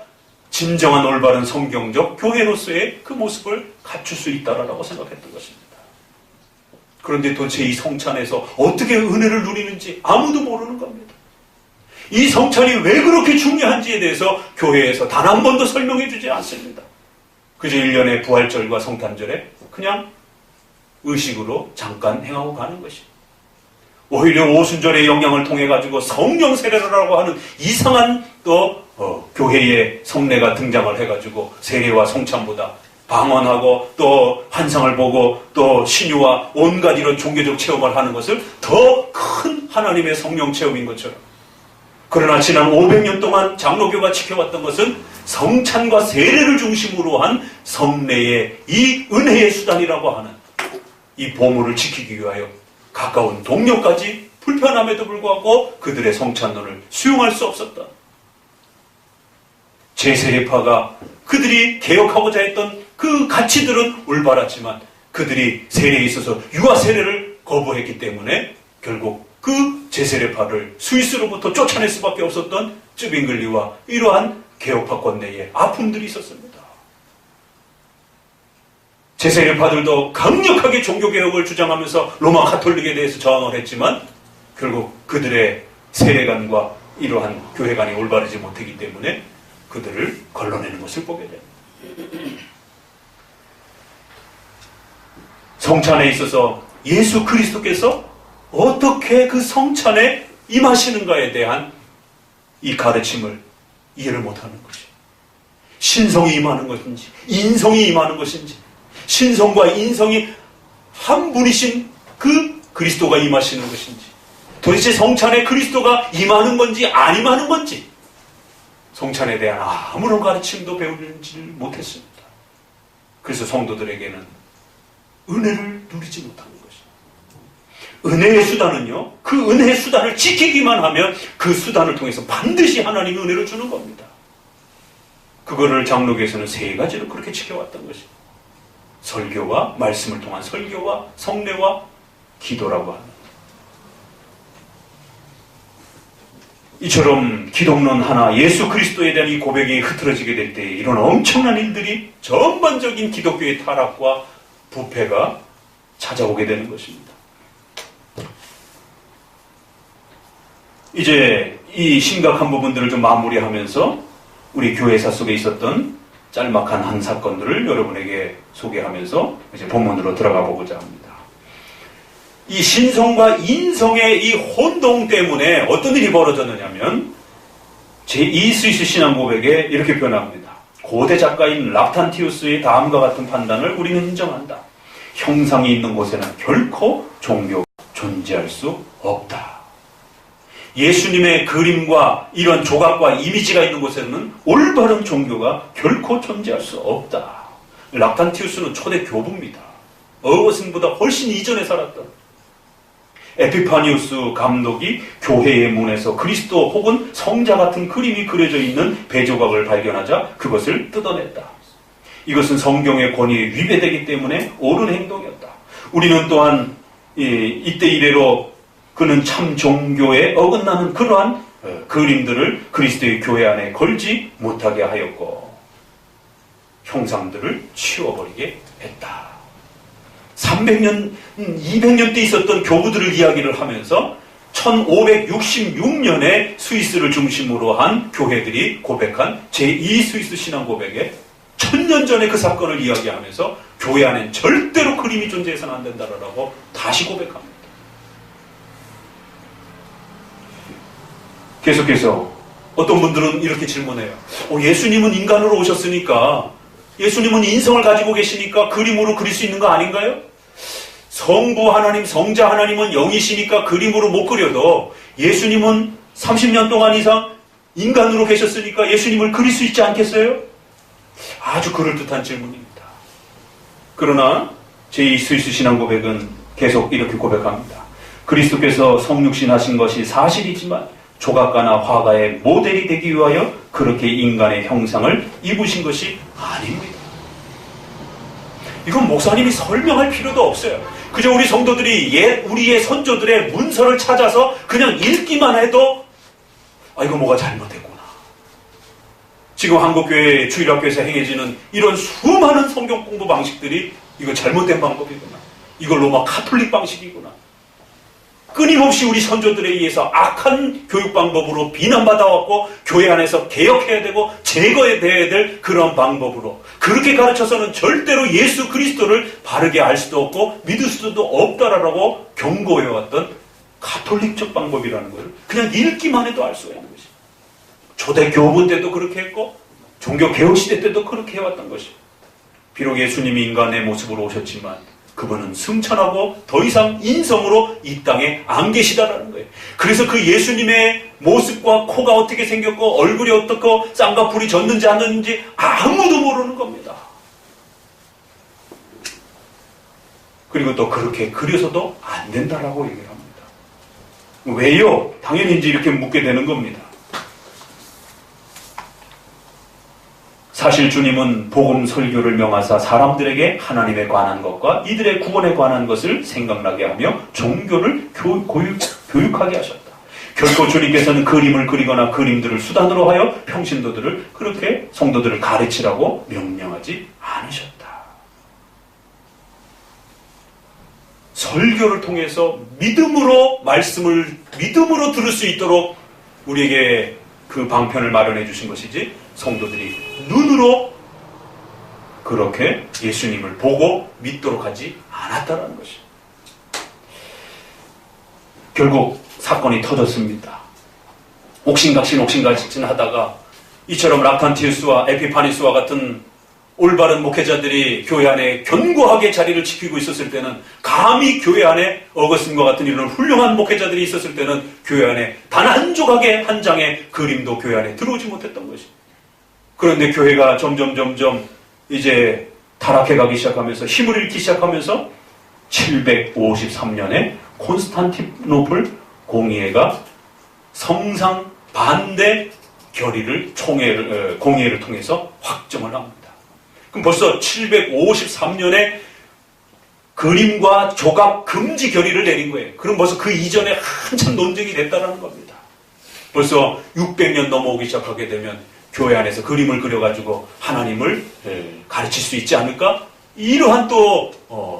[SPEAKER 1] 진정한 올바른 성경적 교회로서의 그 모습을 갖출 수 있다라고 생각했던 것입니다. 그런데 도대체 이 성찬에서 어떻게 은혜를 누리는지 아무도 모르는 겁니다. 이 성찬이 왜 그렇게 중요한지에 대해서 교회에서 단 한 번도 설명해 주지 않습니다. 그저 1년의 부활절과 성탄절에 그냥 의식으로 잠깐 행하고 가는 것입니다. 오히려 오순절의 영향을 통해 가지고 성령 세례라고 하는 이상한 또 교회의 성례가 등장을 해가지고 세례와 성찬보다 방언하고 또 환상을 보고 또 신유와 온갖 이런 종교적 체험을 하는 것을 더 큰 하나님의 성령 체험인 것처럼 그러나 지난 500년 동안 장로교가 지켜왔던 것은 성찬과 세례를 중심으로 한 성례의 이 은혜의 수단이라고 하는 이 보물을 지키기 위하여 가까운 동료까지 불편함에도 불구하고 그들의 성찬론을 수용할 수 없었다. 제세례파가 그들이 개혁하고자 했던 그 가치들은 올바랐지만 그들이 세례에 있어서 유아 세례를 거부했기 때문에 결국 그 제세례파를 스위스로부터 쫓아낼 수밖에 없었던 쯔빙글리와 이러한 개혁파권 내에 아픔들이 있었습니다. 제세례파들도 강력하게 종교개혁을 주장하면서 로마 가톨릭에 대해서 저항을 했지만 결국 그들의 세례관과 이러한 교회관이 올바르지 못하기 때문에 그들을 걸러내는 것을 보게 됩니다. 성찬에 있어서 예수 그리스도께서 어떻게 그 성찬에 임하시는가에 대한 이 가르침을 이해를 못하는 것이 신성이 임하는 것인지 인성이 임하는 것인지 신성과 인성이 한 분이신 그 그리스도가 임하시는 것인지 도대체 성찬에 그리스도가 임하는 건지 안 임하는 건지 성찬에 대한 아무런 가르침도 배우지 못했습니다. 그래서 성도들에게는 은혜를 누리지 못하는 것입니다. 은혜의 수단은요, 그 은혜의 수단을 지키기만 하면 그 수단을 통해서 반드시 하나님이 은혜를 주는 겁니다. 그거를 장로교에서는 세 가지로 그렇게 지켜왔던 것입니다. 설교와 말씀을 통한 설교와 성례와 기도라고 하는 이처럼 기독론 하나 예수 그리스도에 대한 이 고백이 흐트러지게 될 때 이런 엄청난 일들이 전반적인 기독교의 타락과 부패가 찾아오게 되는 것입니다. 이제 이 심각한 부분들을 좀 마무리하면서 우리 교회사 속에 있었던 짤막한 한 사건들을 여러분에게 소개하면서 이제 본문으로 들어가 보고자 합니다. 이 신성과 인성의 이 혼동 때문에 어떤 일이 벌어졌느냐면 제2 스위스 신앙 고백에 이렇게 표현합니다. 고대 작가인 락탄티우스의 다음과 같은 판단을 우리는 인정한다. 형상이 있는 곳에는 결코 종교가 존재할 수 없다. 예수님의 그림과 이런 조각과 이미지가 있는 곳에는 올바른 종교가 결코 존재할 수 없다. 락탄티우스는 초대 교부입니다. 어거스틴보다 훨씬 이전에 살았던 에피파니우스 감독이 교회의 문에서 그리스도 혹은 성자 같은 그림이 그려져 있는 배조각을 발견하자 그것을 뜯어냈다. 이것은 성경의 권위에 위배되기 때문에 옳은 행동이었다. 우리는 또한 이때 이래로 그는 참 종교에 어긋나는 그러한 그림들을 그리스도의 교회 안에 걸지 못하게 하였고 형상들을 치워버리게 했다. 300년, 200년 때 있었던 교부들을 이야기를 하면서 1566년에 스위스를 중심으로 한 교회들이 고백한 제2 스위스 신앙 고백에 1000년 전에 그 사건을 이야기하면서 교회 안엔 절대로 그림이 존재해서는 안 된다라고 다시 고백합니다. 계속해서 어떤 분들은 이렇게 질문해요. 예수님은 인간으로 오셨으니까, 예수님은 인성을 가지고 계시니까 그림으로 그릴 수 있는 거 아닌가요? 성부 하나님, 성자 하나님은 영이시니까 그림으로 못 그려도 예수님은 30년 동안 이상 인간으로 계셨으니까 예수님을 그릴 수 있지 않겠어요? 아주 그럴듯한 질문입니다. 그러나 제2 스위스 신앙 고백은 계속 이렇게 고백합니다. 그리스도께서 성육신 하신 것이 사실이지만 조각가나 화가의 모델이 되기 위하여 그렇게 인간의 형상을 입으신 것이 아닙니다. 이건 목사님이 설명할 필요도 없어요. 그저 우리 성도들이 우리의 선조들의 문서를 찾아서 그냥 읽기만 해도 이거 뭐가 잘못됐구나. 지금 한국교회 주일학교에서 행해지는 이런 수많은 성경 공부 방식들이 이거 잘못된 방법이구나. 이거 로마 카톨릭 방식이구나. 끊임없이 우리 선조들에 의해서 악한 교육 방법으로 비난받아왔고 교회 안에서 개혁해야 되고 제거해야 될 그런 방법으로 그렇게 가르쳐서는 절대로 예수 그리스도를 바르게 알 수도 없고 믿을 수도 없다라고 경고해왔던 가톨릭적 방법이라는 걸 그냥 읽기만 해도 알 수가 있는 것입니다. 초대 교부 때도 그렇게 했고 종교 개혁 시대 때도 그렇게 해왔던 것입니다. 비록 예수님이 인간의 모습으로 오셨지만 그분은 승천하고 더 이상 인성으로 이 땅에 안 계시다라는 거예요. 그래서 그 예수님의 모습과 코가 어떻게 생겼고 얼굴이 어떻고 쌍꺼풀이 졌는지 안 졌는지 아무도 모르는 겁니다. 그리고 또 그렇게 그려서도 안 된다라고 얘기를 합니다. 왜요? 당연히 이제 이렇게 묻게 되는 겁니다. 사실 주님은 복음 설교를 명하사 사람들에게 하나님에 관한 것과 이들의 구원에 관한 것을 생각나게 하며 종교를 교육하게 하셨다. 결코 주님께서는 그림을 그리거나 그림들을 수단으로 하여 평신도들을 그렇게 성도들을 가르치라고 명령하지 않으셨다. 설교를 통해서 말씀을 믿음으로 들을 수 있도록 우리에게 그 방편을 마련해 주신 것이지 성도들이 눈으로 그렇게 예수님을 보고 믿도록 하지 않았다는 것이죠. 결국 사건이 터졌습니다. 옥신각신 하다가 이처럼 락탄티우스와 에피파니스와 같은 올바른 목회자들이 교회 안에 견고하게 자리를 지키고 있었을 때는 감히 교회 안에 어거스틴과 같은 이런 훌륭한 목회자들이 있었을 때는 교회 안에 단 한 조각의 한 장의 그림도 교회 안에 들어오지 못했던 것입니다. 그런데 교회가 점점 이제 타락해가기 시작하면서 힘을 잃기 시작하면서 753년에 콘스탄티노플 공의회가 성상 반대 공의회를 통해서 확정을 합니다. 그럼 벌써 753년에 그림과 조각 금지 결의를 내린 거예요. 그럼 벌써 그 이전에 한참 논쟁이 됐다는 겁니다. 벌써 600년 넘어오기 시작하게 되면 교회 안에서 그림을 그려가지고 하나님을 가르칠 수 있지 않을까? 이러한 또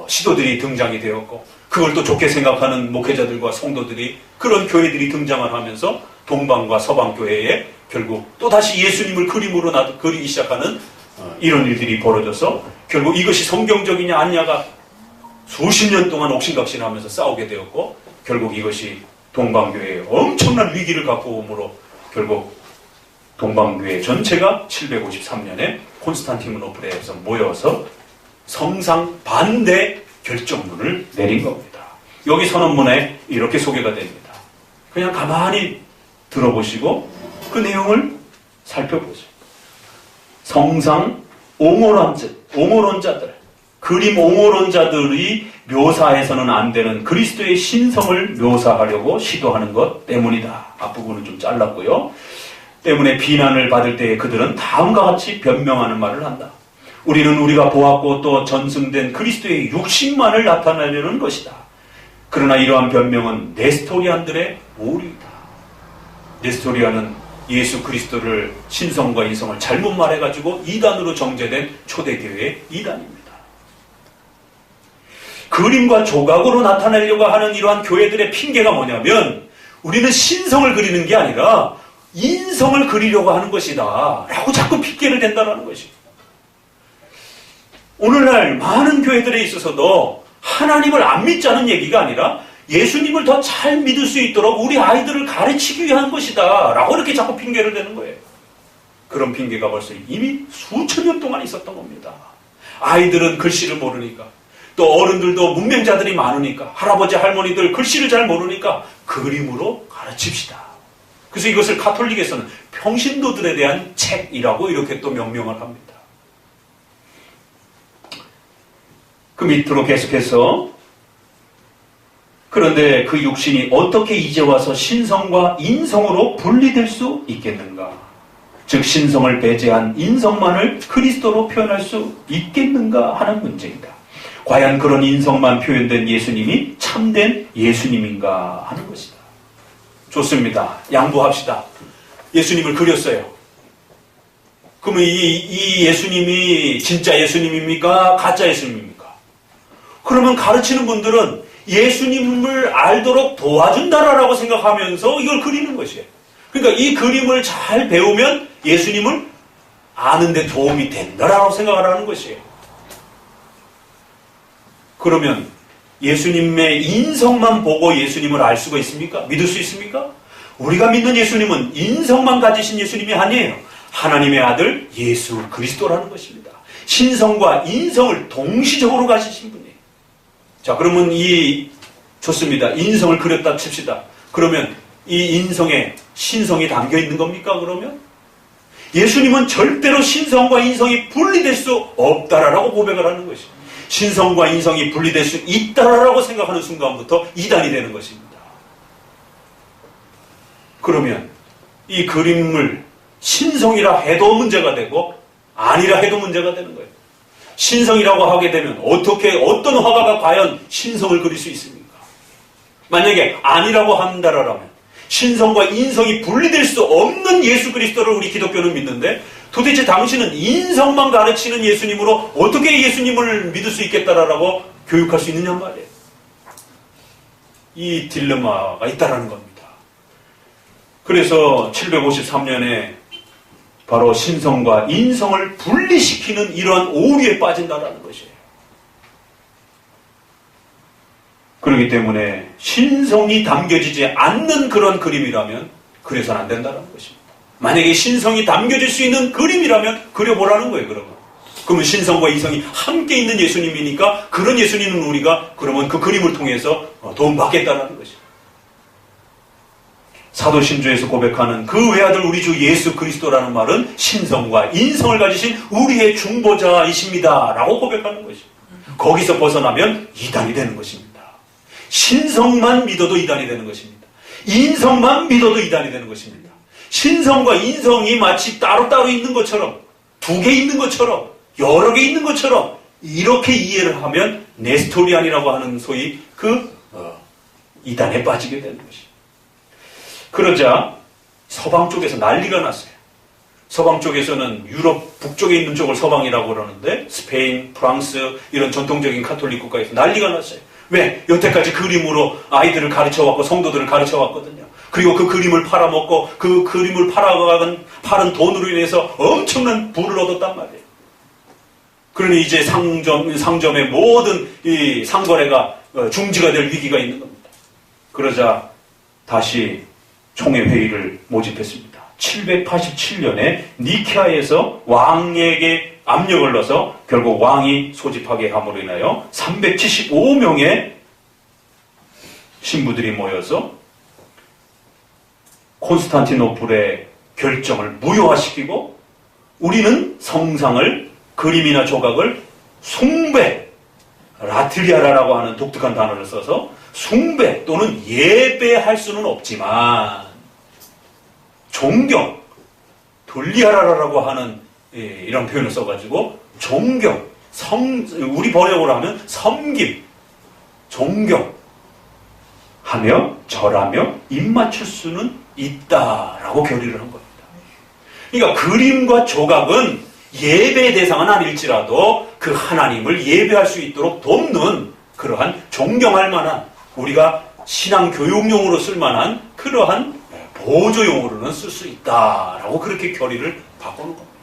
[SPEAKER 1] 시도들이 등장이 되었고 그걸 또 좋게 생각하는 목회자들과 성도들이 그런 교회들이 등장을 하면서 동방과 서방 교회에 결국 또다시 예수님을 그림으로 그리기 시작하는 이런 일들이 벌어져서 결국 이것이 성경적이냐 아니냐가 수십 년 동안 옥신각신하면서 싸우게 되었고 결국 이것이 동방교회에 엄청난 위기를 갖고 오므로 결국 동방교회 전체가 753년에 콘스탄티노플에서 모여서 성상 반대 결정문을 내린 겁니다. 여기 선언문에 이렇게 소개가 됩니다. 그냥 가만히 들어보시고 그 내용을 살펴보죠. 성상 옹호론자들, 그림 옹호론자들이 묘사해서는 안 되는 그리스도의 신성을 묘사하려고 시도하는 것 때문이다. 앞부분은 좀 잘랐고요. 때문에 비난을 받을 때에 그들은 다음과 같이 변명하는 말을 한다. 우리는 우리가 보았고 또 전승된 그리스도의 육신만을 나타내려는 것이다. 그러나 이러한 변명은 네스토리안들의 오류이다. 네스토리안은 예수 그리스도를 신성과 인성을 잘못 말해가지고 이단으로 정제된 초대교회의 이단입니다. 그림과 조각으로 나타내려고 하는 이러한 교회들의 핑계가 뭐냐면 우리는 신성을 그리는 게 아니라 인성을 그리려고 하는 것이다 라고 자꾸 핑계를 댄다는 것입니다. 오늘날 많은 교회들에 있어서도 하나님을 안 믿자는 얘기가 아니라 예수님을 더 잘 믿을 수 있도록 우리 아이들을 가르치기 위한 것이다 라고 이렇게 자꾸 핑계를 대는 거예요. 그런 핑계가 벌써 이미 수천 년 동안 있었던 겁니다. 아이들은 글씨를 모르니까, 또 어른들도 문맹자들이 많으니까, 할아버지 할머니들 글씨를 잘 모르니까 그림으로 가르칩시다. 그래서 이것을 가톨릭에서는 평신도들에 대한 책이라고 이렇게 또 명명을 합니다. 그 밑으로 계속해서 그런데 그 육신이 어떻게 이제 와서 신성과 인성으로 분리될 수 있겠는가? 즉 신성을 배제한 인성만을 그리스도로 표현할 수 있겠는가 하는 문제이다. 과연 그런 인성만 표현된 예수님이 참된 예수님인가 하는 것이다. 좋습니다. 양보합시다. 예수님을 그렸어요. 그러면 이 예수님이 진짜 예수님입니까? 가짜 예수님입니까? 그러면 가르치는 분들은 예수님을 알도록 도와준다라고 생각하면서 이걸 그리는 것이에요. 그러니까 이 그림을 잘 배우면 예수님을 아는데 도움이 된다라고 생각을 하는 것이에요. 그러면 예수님의 인성만 보고 예수님을 알 수가 있습니까? 믿을 수 있습니까? 우리가 믿는 예수님은 인성만 가지신 예수님이 아니에요. 하나님의 아들 예수 그리스도라는 것입니다. 신성과 인성을 동시적으로 가지신 분이에요. 자, 그러면 좋습니다. 인성을 그렸다 칩시다. 그러면 이 인성에 신성이 담겨 있는 겁니까? 그러면? 예수님은 절대로 신성과 인성이 분리될 수 없다라고 고백을 하는 것입니다. 신성과 인성이 분리될 수 있다라고 생각하는 순간부터 이단이 되는 것입니다. 그러면 이 그림을 신성이라 해도 문제가 되고 아니라 해도 문제가 되는 거예요. 신성이라고 하게 되면 어떤 화가가 과연 신성을 그릴 수 있습니까? 만약에 아니라고 한다라면 신성과 인성이 분리될 수 없는 예수 그리스도를 우리 기독교는 믿는데 도대체 당신은 인성만 가르치는 예수님으로 어떻게 예수님을 믿을 수 있겠다라고 교육할 수 있느냐 말이에요. 이 딜레마가 있다라는 겁니다. 그래서 753년에 바로 신성과 인성을 분리시키는 이러한 오류에 빠진다라는 것이에요. 그렇기 때문에 신성이 담겨지지 않는 그런 그림이라면 그려서는 안 된다는 것입니다. 만약에 신성이 담겨질 수 있는 그림이라면 그려보라는 거예요. 그러면 신성과 인성이 함께 있는 예수님이니까 그런 예수님은 우리가 그러면 그 그림을 통해서 도움받겠다는 것입니다. 사도신조에서 고백하는 그 외아들 우리 주 예수 그리스도라는 말은 신성과 인성을 가지신 우리의 중보자이십니다 라고 고백하는 것입니다. 거기서 벗어나면 이단이 되는 것입니다. 신성만 믿어도 이단이 되는 것입니다. 인성만 믿어도 이단이 되는 것입니다. 신성과 인성이 마치 따로따로 있는 것처럼, 두 개 있는 것처럼, 여러 개 있는 것처럼 이렇게 이해를 하면 네스토리안이라고 하는 소위 이단에 빠지게 되는 것입니다. 그러자 서방 쪽에서 난리가 났어요. 서방 쪽에서는 유럽 북쪽에 있는 쪽을 서방이라고 그러는데 스페인, 프랑스 이런 전통적인 카톨릭 국가에서 난리가 났어요. 왜? 여태까지 그림으로 아이들을 가르쳐왔고 성도들을 가르쳐왔거든요. 그리고 그 그림을 팔아먹고 그 그림을 팔은 돈으로 인해서 엄청난 부를 얻었단 말이에요. 그러니 이제 상점의 모든 이 상거래가 중지가 될 위기가 있는 겁니다. 그러자 다시 총회회의를 모집했습니다. 787년에 니케아에서 왕에게 압력을 넣어서 결국 왕이 소집하게 함으로 인하여 375명의 신부들이 모여서 콘스탄티노플의 결정을 무효화시키고 우리는 성상을 그림이나 조각을 숭배, 라트리아라라고 하는 독특한 단어를 써서 숭배 또는 예배할 수는 없지만 존경, 돌리아라라고 하는 이런 표현을 써가지고 존경, 우리 번역으로 하면 섬김, 존경하며 절하며 입맞출 수는 있다라고 결의를 한 겁니다. 그러니까 그림과 조각은 예배의 대상은 아닐지라도 그 하나님을 예배할 수 있도록 돕는 그러한 존경할 만한 우리가 신앙 교육용으로 쓸 만한 그러한 보조용으로는 쓸 수 있다라고 그렇게 결의를 바꾸는 겁니다.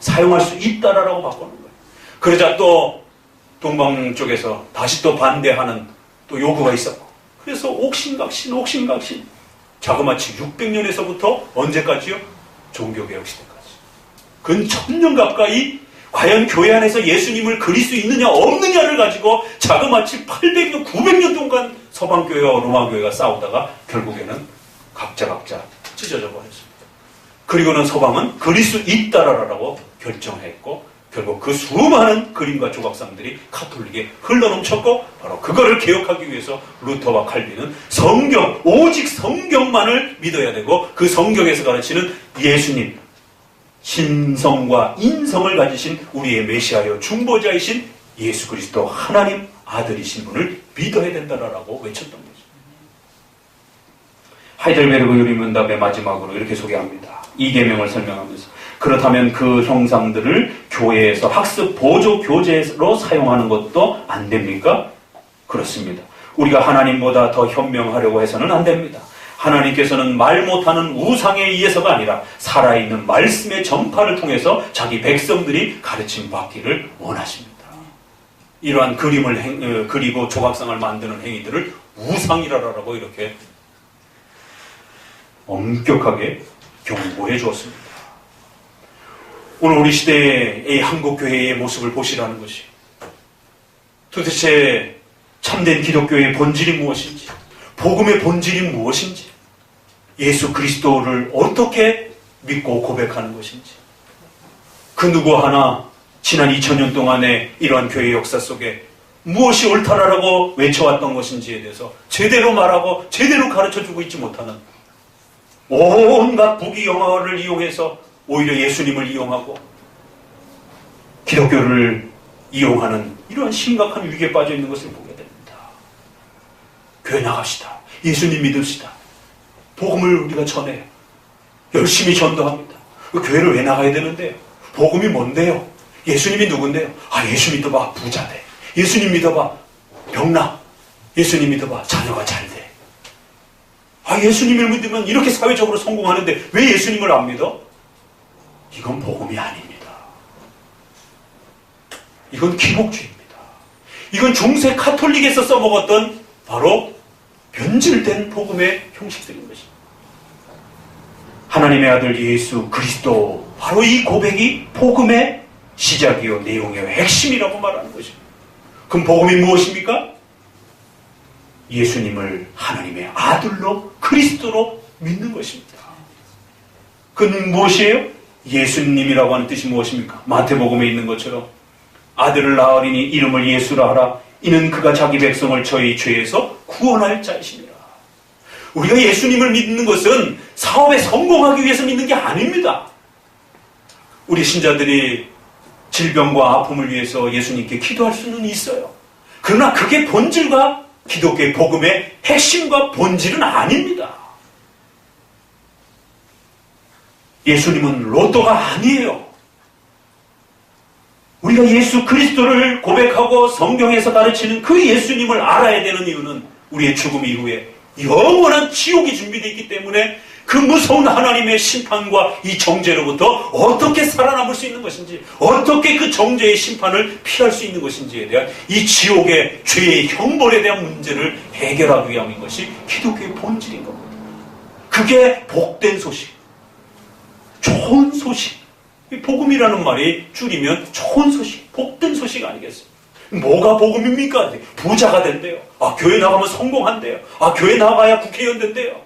[SPEAKER 1] 사용할 수 있다라고 바꾸는 거예요. 그러자 또 동방 쪽에서 다시 또 반대하는 또 요구가 있었고 그래서 옥신각신 자그마치 600년에서부터 언제까지요? 종교개혁 시대까지. 근 1000년 가까이 과연 교회 안에서 예수님을 그릴 수 있느냐 없느냐를 가지고 자그마치 800년 900년 동안 서방교회와 로마교회가 싸우다가 결국에는 각자 찢어져 버렸습니다. 그리고는 서방은 그릴 수 있다라고 결정했고 결국 그 수많은 그림과 조각상들이 가톨릭에 흘러넘쳤고 바로 그거를 개혁하기 위해서 루터와 칼빈은 성경, 오직 성경만을 믿어야 되고 그 성경에서 가르치는 예수님, 신성과 인성을 가지신 우리의 메시아여 중보자이신 예수 그리스도 하나님 아들이신 분을 믿어야 된다라고 외쳤던 거죠. 하이델베르그 유리문답의 마지막으로 이렇게 소개합니다. 이 계명을 설명하면서 그렇다면 그 형상들을 교회에서 학습 보조 교재로 사용하는 것도 안 됩니까? 그렇습니다. 우리가 하나님보다 더 현명하려고 해서는 안 됩니다. 하나님께서는 말 못하는 우상에 의해서가 아니라 살아있는 말씀의 전파를 통해서 자기 백성들이 가르침 받기를 원하십니다. 이러한 그림을 그리고 조각상을 만드는 행위들을 우상이라고 이렇게 엄격하게 경고해 주었습니다. 오늘 우리 시대의 한국교회의 모습을 보시라는 것이 도대체 참된 기독교의 본질이 무엇인지 복음의 본질이 무엇인지 예수 그리스도를 어떻게 믿고 고백하는 것인지 그 누구 하나 지난 2000년 동안의 이러한 교회 역사 속에 무엇이 옳다라고 외쳐왔던 것인지에 대해서 제대로 말하고 제대로 가르쳐주고 있지 못하는 온갖 부귀영화를 이용해서 오히려 예수님을 이용하고 기독교를 이용하는 이러한 심각한 위기에 빠져 있는 것을 보게 됩니다. 교회 나갑시다. 예수님 믿읍시다. 복음을 우리가 전해요. 열심히 전도합니다. 그 교회를 왜 나가야 되는데요? 복음이 뭔데요? 예수님이 누군데요? 예수 믿어봐 부자 돼. 예수님 믿어봐 병나. 예수님 믿어봐 자녀가 잘 돼. 예수님을 믿으면 이렇게 사회적으로 성공하는데 왜 예수님을 안 믿어? 이건 복음이 아닙니다. 이건 기복주의입니다. 이건 중세 카톨릭에서 써먹었던 바로 변질된 복음의 형식들인 것입니다. 하나님의 아들 예수 그리스도 바로 이 고백이 복음의 시작이요 내용이요 핵심이라고 말하는 것입니다. 그럼 복음이 무엇입니까? 예수님을 하나님의 아들로 그리스도로 믿는 것입니다. 그는 무엇이에요? 예수님이라고 하는 뜻이 무엇입니까? 마태복음에 있는 것처럼 아들을 낳으리니 이름을 예수라 하라. 이는 그가 자기 백성을 저희 죄에서 구원할 자이시니라. 우리가 예수님을 믿는 것은 사업에 성공하기 위해서 믿는 게 아닙니다. 우리 신자들이 질병과 아픔을 위해서 예수님께 기도할 수는 있어요. 그러나 그게 본질과 기독교의 복음의 핵심과 본질은 아닙니다. 예수님은 로또가 아니에요. 우리가 예수 그리스도를 고백하고 성경에서 가르치는 그 예수님을 알아야 되는 이유는 우리의 죽음 이후에 영원한 지옥이 준비되어 있기 때문에 그 무서운 하나님의 심판과 이 정죄로부터 어떻게 살아남을 수 있는 것인지, 어떻게 그 정죄의 심판을 피할 수 있는 것인지에 대한 이 지옥의 죄의 형벌에 대한 문제를 해결하기 위함인 것이 기독교의 본질인 겁니다. 그게 복된 소식, 좋은 소식. 복음이라는 말이 줄이면 좋은 소식, 복된 소식 아니겠어요? 뭐가 복음입니까? 부자가 된대요. 교회 나가면 성공한대요. 교회 나가야 국회의원 된대요.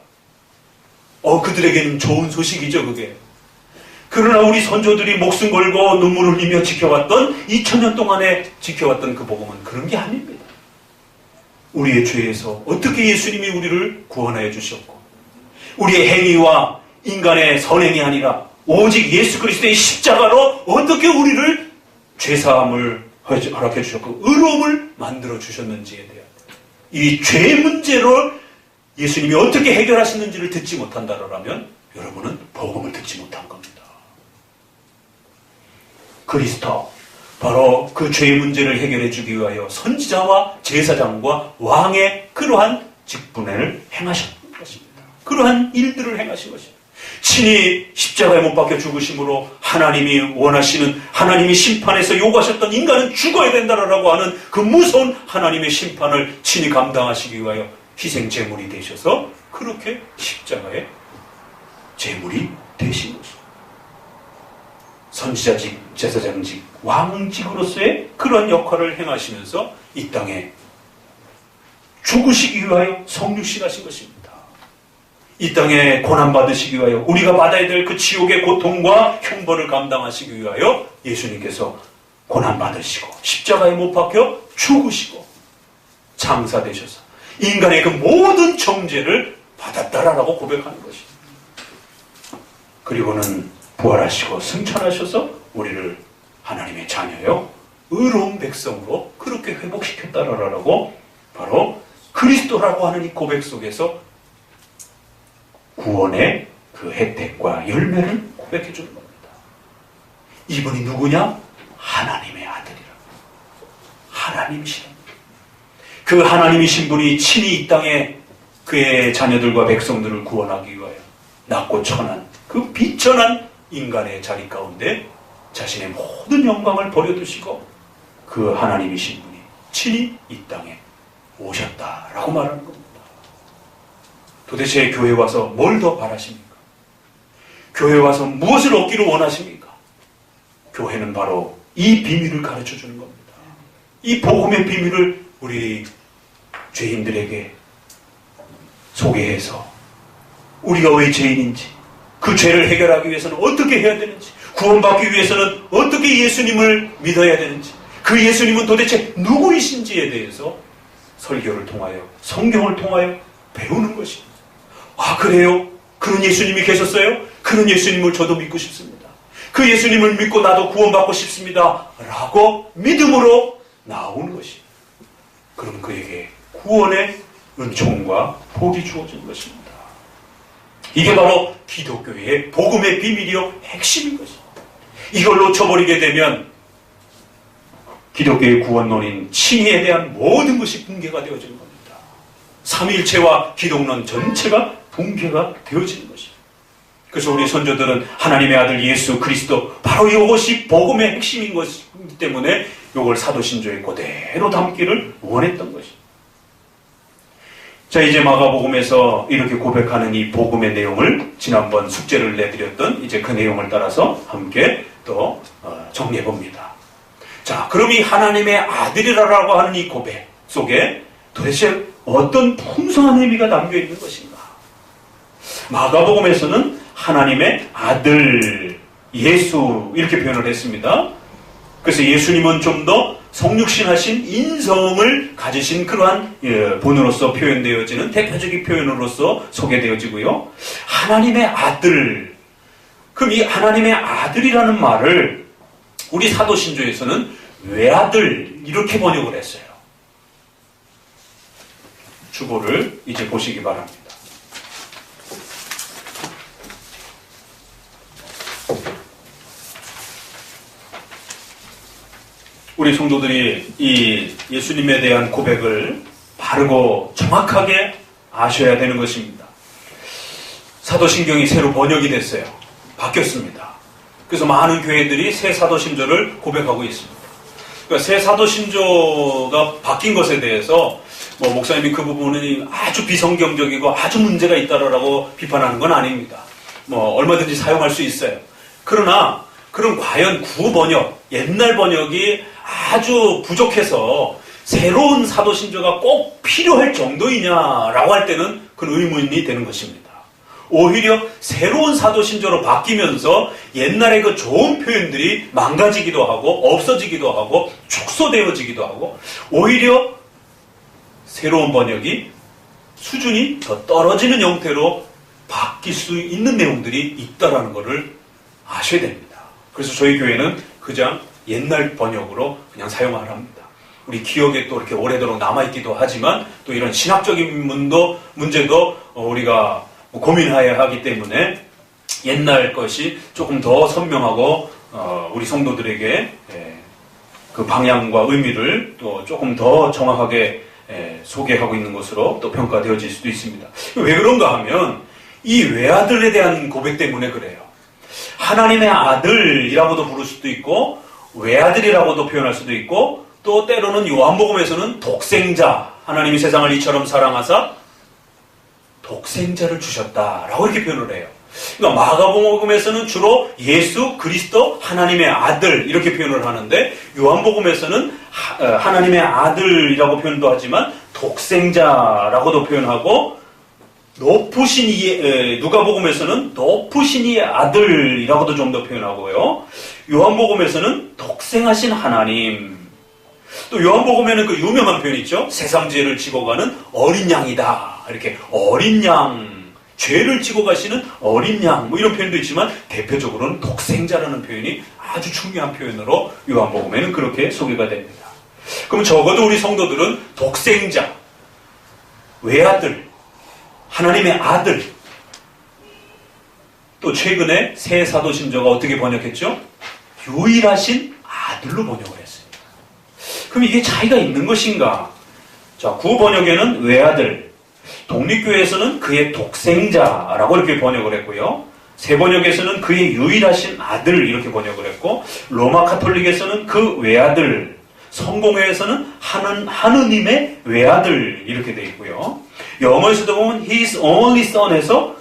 [SPEAKER 1] 그들에게는 좋은 소식이죠, 그게. 그러나 우리 선조들이 목숨 걸고 눈물을 흘리며 지켜왔던 2000년 동안에 지켜왔던 그 복음은 그런 게 아닙니다. 우리의 죄에서 어떻게 예수님이 우리를 구원하여 주셨고, 우리의 행위와 인간의 선행이 아니라 오직 예수 그리스도의 십자가로 어떻게 우리를 죄사함을 허락해 주셨고 의로움을 만들어 주셨는지에 대한 이 죄 문제를 예수님이 어떻게 해결하시는지를 듣지 못한다라면 여러분은 복음을 듣지 못한 겁니다. 그리스도, 바로 그 죄의 문제를 해결해 주기 위하여 선지자와 제사장과 왕의 그러한 직분을 행하신 것입니다. 그러한 일들을 행하신 것입니다. 친히 십자가에 못 박혀 죽으심으로 하나님이 원하시는, 하나님이 심판에서 요구하셨던 인간은 죽어야 된다라고 하는 그 무서운 하나님의 심판을 친히 감당하시기 위하여 희생 제물이 되셔서 그렇게 십자가의 제물이 되신 것입니다. 선지자직, 제사장직, 왕직으로서의 그런 역할을 행하시면서 이 땅에 죽으시기 위하여 성육신하신 것입니다. 이 땅에 고난받으시기 위하여 우리가 받아야 될 그 지옥의 고통과 형벌을 감당하시기 위하여 예수님께서 고난받으시고 십자가에 못 박혀 죽으시고 장사되셔서 인간의 그 모든 정죄를 받았다라고 고백하는 것입니다. 그리고는 부활하시고 승천하셔서 우리를 하나님의 자녀요 의로운 백성으로 그렇게 회복시켰다라고 바로 그리스도라고 하는 이 고백 속에서 구원의 그 혜택과 열매를 고백해 주는 겁니다. 이분이 누구냐? 하나님의 아들이라. 하나님이시라. 그 하나님이신 분이 친히 이 땅에 그의 자녀들과 백성들을 구원하기 위하여 낮고 천한 그 비천한 인간의 자리 가운데 자신의 모든 영광을 버려두시고 그 하나님이신 분이 친히 이 땅에 오셨다라고 말하는 겁니다. 도대체 교회 와서 뭘 더 바라십니까? 교회 와서 무엇을 얻기를 원하십니까? 교회는 바로 이 비밀을 가르쳐 주는 겁니다. 이 복음의 비밀을 우리 죄인들에게 소개해서 우리가 왜 죄인인지, 그 죄를 해결하기 위해서는 어떻게 해야 되는지, 구원받기 위해서는 어떻게 예수님을 믿어야 되는지, 그 예수님은 도대체 누구이신지에 대해서 설교를 통하여, 성경을 통하여 배우는 것입니다. 아, 그래요? 그런 예수님이 계셨어요? 그런 예수님을 저도 믿고 싶습니다. 그 예수님을 믿고 나도 구원받고 싶습니다. 라고 믿음으로 나오는 것입니다. 그럼 그에게 구원의 은총과 복이 주어진 것입니다. 이게 바로 기독교의 복음의 비밀이요 핵심인 것입니다. 이걸 놓쳐버리게 되면 기독교의 구원론인 칭의에 대한 모든 것이 붕괴가 되어지는 겁니다. 삼위일체와 기독론 전체가 붕괴가 되어지는 것입니다. 그래서 우리 선조들은 하나님의 아들 예수 그리스도, 바로 이것이 복음의 핵심인 것이기 때문에 이걸 사도신조에 그대로 담기를 원했던 것입니다. 자, 이제 마가복음에서 이렇게 고백하는 이 복음의 내용을 지난번 숙제를 내드렸던 이제 그 내용을 따라서 함께 또 정리해 봅니다. 자, 그럼 이 하나님의 아들이라고 하는 이 고백 속에 도대체 어떤 풍성한 의미가 담겨 있는 것인가? 마가복음에서는 하나님의 아들 예수 이렇게 표현을 했습니다. 그래서 예수님은 좀 더 성육신하신 인성을 가지신 그러한 본으로서 표현되어지는 대표적인 표현으로서 소개되어지고요. 하나님의 아들, 그럼 이 하나님의 아들이라는 말을 우리 사도신조에서는 외아들 이렇게 번역을 했어요. 주보를 이제 보시기 바랍니다. 우리 성도들이 이 예수님에 대한 고백을 바르고 정확하게 아셔야 되는 것입니다. 사도신경이 새로 번역이 됐어요. 바뀌었습니다. 그래서 많은 교회들이 새 사도신조를 고백하고 있습니다. 그러니까 새 사도신조가 바뀐 것에 대해서 목사님이 그 부분이 아주 비성경적이고 아주 문제가 있다라고 비판하는 건 아닙니다. 얼마든지 사용할 수 있어요. 그러나 그럼 과연 구번역, 옛날 번역이 아주 부족해서 새로운 사도신조가 꼭 필요할 정도이냐라고 할 때는 그건 의문이 되는 것입니다. 오히려 새로운 사도신조로 바뀌면서 옛날에 그 좋은 표현들이 망가지기도 하고 없어지기도 하고 축소되어지기도 하고 오히려 새로운 번역이 수준이 더 떨어지는 형태로 바뀔 수 있는 내용들이 있다라는 것을 아셔야 됩니다. 그래서 저희 교회는 그냥 옛날 번역으로 그냥 사용을 합니다. 우리 기억에 또 이렇게 오래도록 남아있기도 하지만 또 이런 신학적인 문제도 우리가 고민해야 하기 때문에 옛날 것이 조금 더 선명하고 우리 성도들에게 그 방향과 의미를 또 조금 더 정확하게 소개하고 있는 것으로 또 평가되어질 수도 있습니다. 왜 그런가 하면 이 외아들에 대한 고백 때문에 그래요. 하나님의 아들이라고도 부를 수도 있고 외아들이라고도 표현할 수도 있고 또 때로는 요한복음에서는 독생자, 하나님이 세상을 이처럼 사랑하사 독생자를 주셨다라고 이렇게 표현을 해요. 그러니까 마가복음에서는 주로 예수 그리스도 하나님의 아들 이렇게 표현을 하는데 요한복음에서는 하나님의 아들이라고 표현도 하지만 독생자라고도 표현하고 높으신 이의 누가복음에서는 높으신 이의 아들이라고도 좀 더 표현하고요. 요한복음에서는 독생하신 하나님. 또 요한복음에는 그 유명한 표현 있죠. 세상 죄를 지고 가는 어린 양이다. 이렇게 어린 양, 죄를 지고 가시는 어린 양 뭐 이런 표현도 있지만 대표적으로는 독생자라는 표현이 아주 중요한 표현으로 요한복음에는 그렇게 소개가 됩니다. 그럼 적어도 우리 성도들은 독생자, 외아들, 하나님의 아들, 또 최근에 새 사도신조가 어떻게 번역했죠? 유일하신 아들로 번역을 했습니다. 그럼 이게 차이가 있는 것인가? 자, 구번역에는 외아들, 독립교회에서는 그의 독생자라고 이렇게 번역을 했고요. 새번역에서는 그의 유일하신 아들 이렇게 번역을 했고 로마 카톨릭에서는 그 외아들, 성공회에서는 하느님의 외아들 이렇게 되어 있고요. 영어에서도 보면 His only son 해서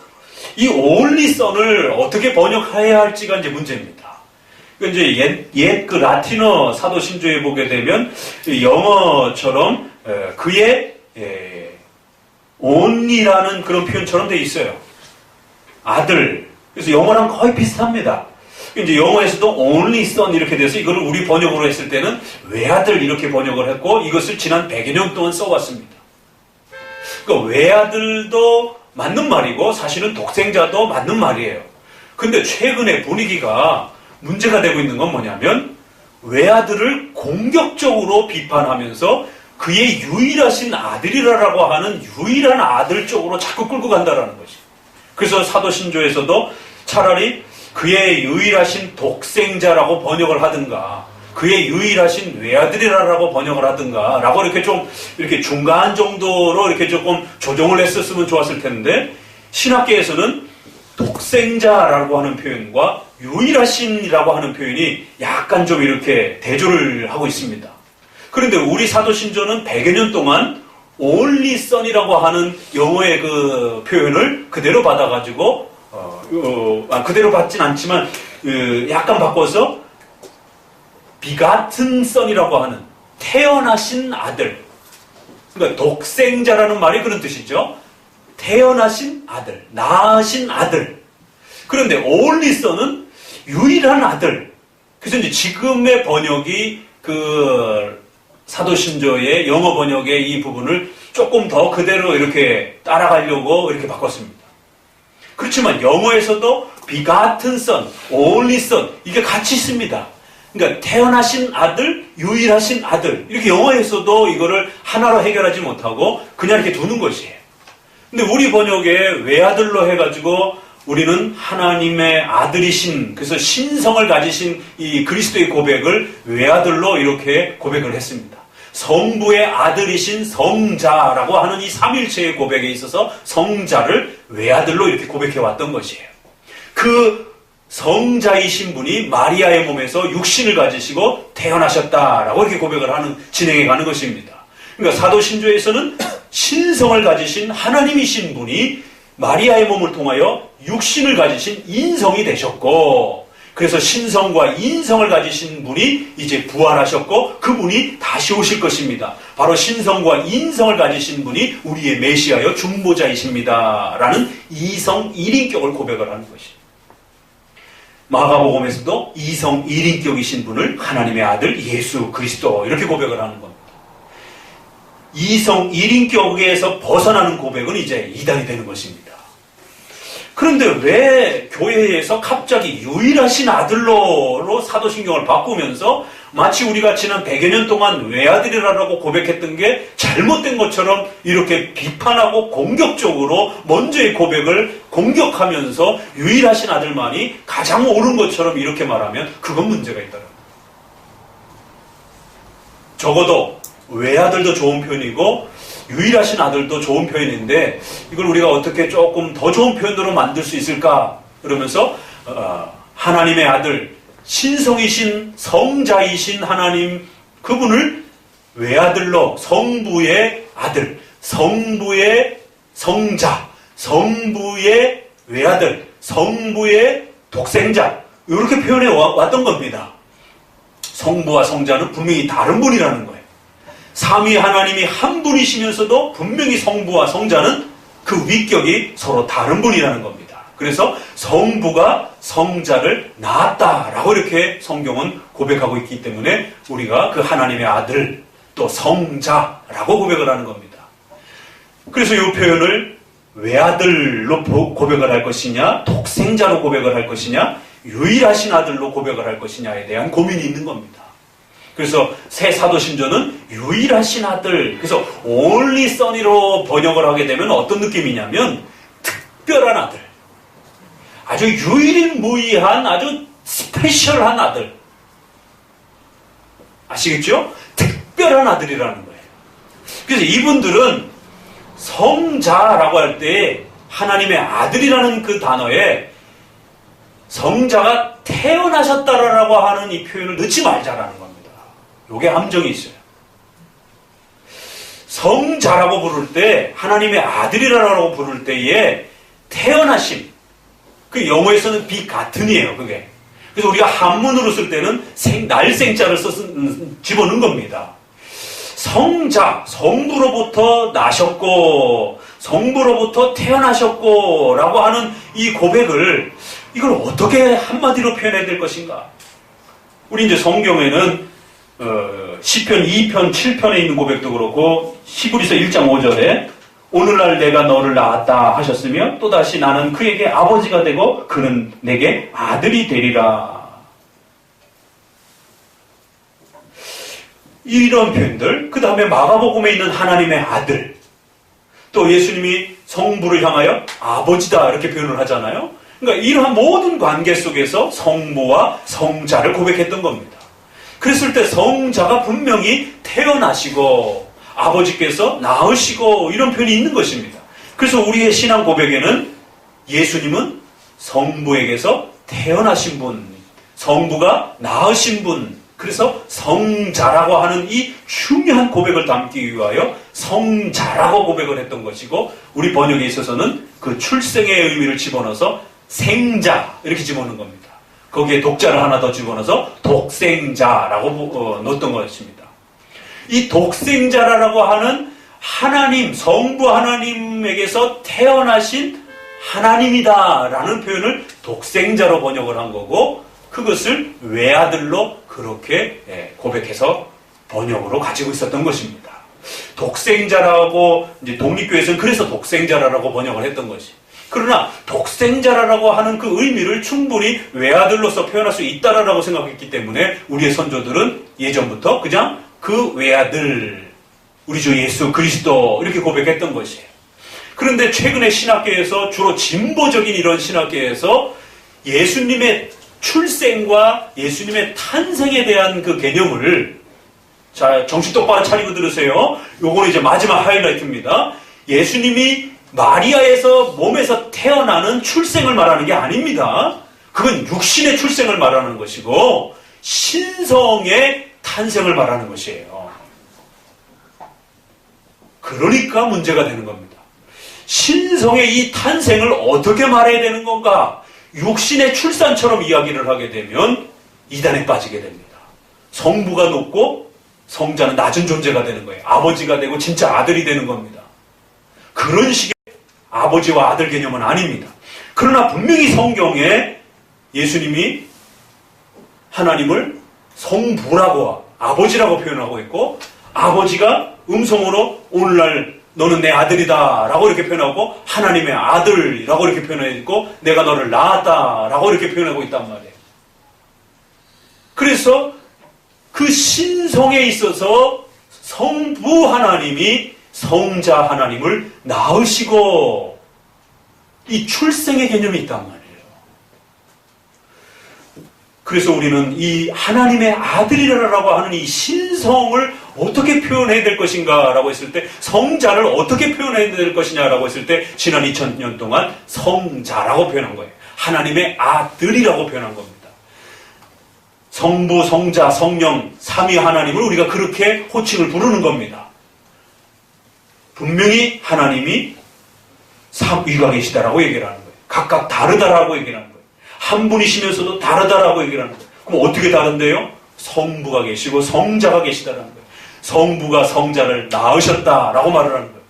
[SPEAKER 1] 이 only son을 어떻게 번역해야 할지가 이제 문제입니다. 이제 옛 그 라틴어 사도신조에 보게 되면 영어처럼 그의 only라는 그런 표현처럼 되어 있어요. 아들. 그래서 영어랑 거의 비슷합니다. 이제 영어에서도 only son 이렇게 돼서 이거를 우리 번역으로 했을 때는 외아들 이렇게 번역을 했고 이것을 지난 100여 년 동안 써왔습니다. 그러니까 외아들도 맞는 말이고 사실은 독생자도 맞는 말이에요. 근데 최근에 분위기가 문제가 되고 있는 건 뭐냐면 외아들을 공격적으로 비판하면서 그의 유일하신 아들이라고 하는 유일한 아들 쪽으로 자꾸 끌고 간다라는 것이. 그래서 사도신조에서도 차라리 그의 유일하신 독생자라고 번역을 하든가 그의 유일하신 외아들이라고 번역을 하든가 라고 이렇게 좀 이렇게 중간 정도로 이렇게 조금 조정을 했었으면 좋았을 텐데 신학계에서는 독생자라고 하는 표현과 유일하신이라고 하는 표현이 약간 좀 이렇게 대조를 하고 있습니다. 그런데 우리 사도신조는 100여 년 동안 only son이라고 하는 영어의 그 표현을 그대로 받아가지고 그대로 받진 않지만 약간 바꿔서 begotten son이라고 하는 태어나신 아들. 그러니까 독생자라는 말이 그런 뜻이죠. 태어나신 아들, 낳으신 아들. 그런데 only son은 유일한 아들. 그래서 이제 지금의 번역이 그 사도신조의 영어 번역의 이 부분을 조금 더 그대로 이렇게 따라가려고 이렇게 바꿨습니다. 그렇지만 영어에서도 begotten son, only son 이게 같이 있습니다. 그러니까 태어나신 아들, 유일하신 아들 이렇게 영어에서도 이거를 하나로 해결하지 못하고 그냥 이렇게 두는 것이에요. 근데 우리 번역에 외아들로 해가지고 우리는 하나님의 아들이신 그래서 신성을 가지신 이 그리스도의 고백을 외아들로 이렇게 고백을 했습니다. 성부의 아들이신 성자라고 하는 이 삼일체의 고백에 있어서 성자를 외아들로 이렇게 고백해왔던 것이에요. 그 성자이신 분이 마리아의 몸에서 육신을 가지시고 태어나셨다라고 이렇게 고백을 하는 진행해 가는 것입니다. 그러니까 사도신조에서는 신성을 가지신 하나님이신 분이 마리아의 몸을 통하여 육신을 가지신 인성이 되셨고 그래서 신성과 인성을 가지신 분이 이제 부활하셨고 그분이 다시 오실 것입니다. 바로 신성과 인성을 가지신 분이 우리의 메시아여 중보자이십니다. 라는 이성 1인격을 고백을 하는 것입니다. 마가복음에서도 이성 1인격이신 분을 하나님의 아들 예수 그리스도 이렇게 고백을 하는 겁니다. 이성 1인격에서 벗어나는 고백은 이제 이단이 되는 것입니다. 그런데 왜 교회에서 갑자기 유일하신 아들로 사도신경을 바꾸면서 마치 우리가 지난 100여 년 동안 외아들이라고 고백했던 게 잘못된 것처럼 이렇게 비판하고 공격적으로 먼저의 고백을 공격하면서 유일하신 아들만이 가장 옳은 것처럼 이렇게 말하면 그건 문제가 있더라고요. 적어도 외아들도 좋은 편이고 유일하신 아들도 좋은 표현인데 이걸 우리가 어떻게 조금 더 좋은 표현으로 만들 수 있을까? 그러면서 하나님의 아들, 신성이신 성자이신 하나님 그분을 외아들로 성부의 아들, 성부의 성자, 성부의 외아들, 성부의 독생자 이렇게 표현해 왔던 겁니다. 성부와 성자는 분명히 다른 분이라는 거예요. 삼위 하나님이 한 분이시면서도 분명히 성부와 성자는 그 위격이 서로 다른 분이라는 겁니다. 그래서 성부가 성자를 낳았다라고 이렇게 성경은 고백하고 있기 때문에 우리가 그 하나님의 아들 또 성자라고 고백을 하는 겁니다. 그래서 이 표현을 외아들로 고백을 할 것이냐 독생자로 고백을 할 것이냐 유일하신 아들로 고백을 할 것이냐에 대한 고민이 있는 겁니다. 그래서 새 사도신조는 유일하신 아들, 그래서 only son이로 번역을 하게 되면 어떤 느낌이냐면 특별한 아들, 아주 유일무이한 아주 스페셜한 아들, 아시겠죠? 특별한 아들이라는 거예요. 그래서 이분들은 성자라고 할 때 하나님의 아들이라는 그 단어에 성자가 태어나셨다라고 하는 이 표현을 넣지 말자라는 겁니다. 요게 함정이 있어요. 성자라고 부를 때 하나님의 아들이라고 부를 때에 태어나심 그 영어에서는 비같은이에요. 그게. 그래서 우리가 한문으로 쓸 때는 날생자를 집어넣은 겁니다. 성자, 성부로부터 나셨고 성부로부터 태어나셨고 라고 하는 이 고백을 이걸 어떻게 한마디로 표현해야 될 것인가? 우리 이제 성경에는 시편 2편 7편에 있는 고백도 그렇고 히브리서 1장 5절에 오늘날 내가 너를 낳았다 하셨으며 또다시 나는 그에게 아버지가 되고 그는 내게 아들이 되리라. 이런 표현들, 그 다음에 마가복음에 있는 하나님의 아들, 또 예수님이 성부를 향하여 아버지다 이렇게 표현을 하잖아요. 그러니까 이러한 모든 관계 속에서 성부와 성자를 고백했던 겁니다. 그랬을 때 성자가 분명히 태어나시고 아버지께서 낳으시고 이런 표현이 있는 것입니다. 그래서 우리의 신앙 고백에는 예수님은 성부에게서 태어나신 분, 성부가 낳으신 분, 그래서 성자라고 하는 이 중요한 고백을 담기 위하여 성자라고 고백을 했던 것이고 우리 번역에 있어서는 그 출생의 의미를 집어넣어서 생자 이렇게 집어넣는 겁니다. 거기에 독자를 하나 더 집어넣어서 독생자라고 넣었던 것입니다. 이 독생자라고 하는 하나님, 성부 하나님에게서 태어나신 하나님이다라는 표현을 독생자로 번역을 한 거고 그것을 외아들로 그렇게 고백해서 번역으로 가지고 있었던 것입니다. 독생자라고 이제 독립교회에서는 그래서 독생자라고 번역을 했던 것이. 그러나 독생자라고 하는 그 의미를 충분히 외아들로서 표현할 수 있다라고 생각했기 때문에 우리의 선조들은 예전부터 그냥 그 외아들, 우리 주 예수 그리스도 이렇게 고백했던 것이에요. 그런데 최근에 신학계에서 주로 진보적인 이런 신학계에서 예수님의 출생과 예수님의 탄생에 대한 그 개념을 자 정신 똑바로 차리고 들으세요. 요거는 이제 마지막 하이라이트입니다. 예수님이 마리아에서 몸에서 태어나는 출생을 말하는 게 아닙니다. 그건 육신의 출생을 말하는 것이고 신성의 탄생을 말하는 것이에요. 그러니까 문제가 되는 겁니다. 신성의 이 탄생을 어떻게 말해야 되는 건가? 육신의 출산처럼 이야기를 하게 되면 이단에 빠지게 됩니다. 성부가 높고 성자는 낮은 존재가 되는 거예요. 아버지가 되고 진짜 아들이 되는 겁니다. 그런 식의 아버지와 아들 개념은 아닙니다. 그러나 분명히 성경에 예수님이 하나님을 성부라고 아버지라고 표현하고 있고, 아버지가 음성으로 오늘날 너는 내 아들이다 라고 이렇게 표현하고, 하나님의 아들이라고 이렇게 표현하고 있고, 내가 너를 낳았다 라고 이렇게 표현하고 있단 말이에요. 그래서 그 신성에 있어서 성부 하나님이 성자 하나님을 낳으시고, 이 출생의 개념이 있단 말이에요. 그래서 우리는 이 하나님의 아들이라고 하는 이 신성을 어떻게 표현해야 될 것인가 라고 했을 때, 성자를 어떻게 표현해야 될 것이냐라고 했을 때, 지난 2000년 동안 성자라고 표현한 거예요. 하나님의 아들이라고 표현한 겁니다. 성부, 성자, 성령, 삼위 하나님을 우리가 그렇게 호칭을 부르는 겁니다. 분명히 하나님이 삼위가 계시다라고 얘기를 하는 거예요. 각각 다르다라고 얘기를 하는 거예요. 한 분이시면서도 다르다라고 얘기를 하는 거예요. 그럼 어떻게 다른데요? 성부가 계시고 성자가 계시다라는 거예요. 성부가 성자를 낳으셨다라고 말을 하는 거예요.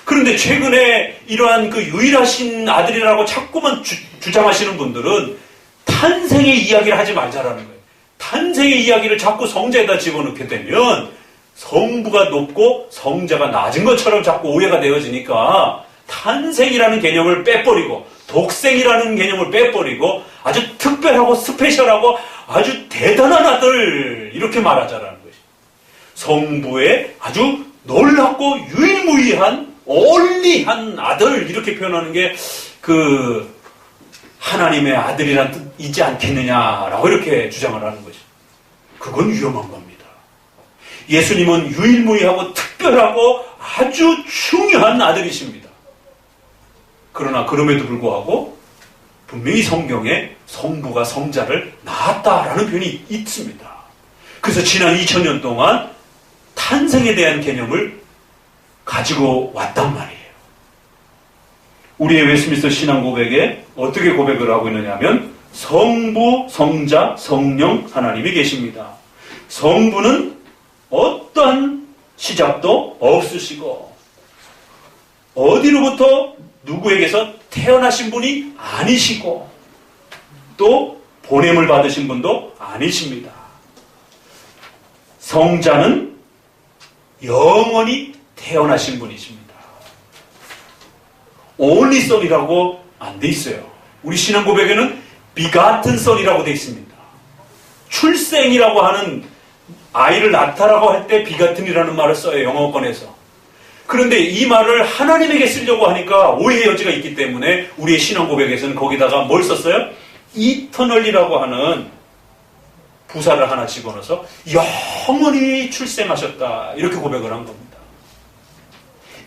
[SPEAKER 1] 그런데 최근에 이러한 그 유일하신 아들이라고 자꾸만 주장하시는 분들은 탄생의 이야기를 하지 말자라는 거예요. 탄생의 이야기를 자꾸 성자에다 집어넣게 되면 성부가 높고 성자가 낮은 것처럼 자꾸 오해가 되어지니까, 탄생이라는 개념을 빼버리고 독생이라는 개념을 빼버리고 아주 특별하고 스페셜하고 아주 대단한 아들 이렇게 말하자라는 것이, 성부의 아주 놀랍고 유일무이한 올리한 아들 이렇게 표현하는 게 그 하나님의 아들이란 뜻이지 않겠느냐라고 이렇게 주장을 하는 것이, 그건 위험한 겁니다. 예수님은 유일무이하고 특별하고 아주 중요한 아들이십니다. 그러나 그럼에도 불구하고 분명히 성경에 성부가 성자를 낳았다라는 표현이 있습니다. 그래서 지난 2000년 동안 탄생에 대한 개념을 가지고 왔단 말이에요. 우리의 웨스트민스터 신앙 고백에 어떻게 고백을 하고 있느냐 하면, 성부, 성자, 성령 하나님이 계십니다. 성부는 어떠한 시작도 없으시고 어디로부터 누구에게서 태어나신 분이 아니시고 또 보냄을 받으신 분도 아니십니다. 성자는 영원히 태어나신 분이십니다. only son이라고 안 돼 있어요. 우리 신앙 고백에는 begotten son이라고 돼 있습니다. 출생이라고 하는, 아이를 낳다라고 할 때 begatten이라는 말을 써요, 영어권에서. 그런데 이 말을 하나님에게 쓰려고 하니까 오해의 여지가 있기 때문에 우리의 신앙 고백에서는 거기다가 뭘 썼어요? eternal이라고 하는 부사를 하나 집어넣어서 영원히 출생하셨다 이렇게 고백을 한 겁니다.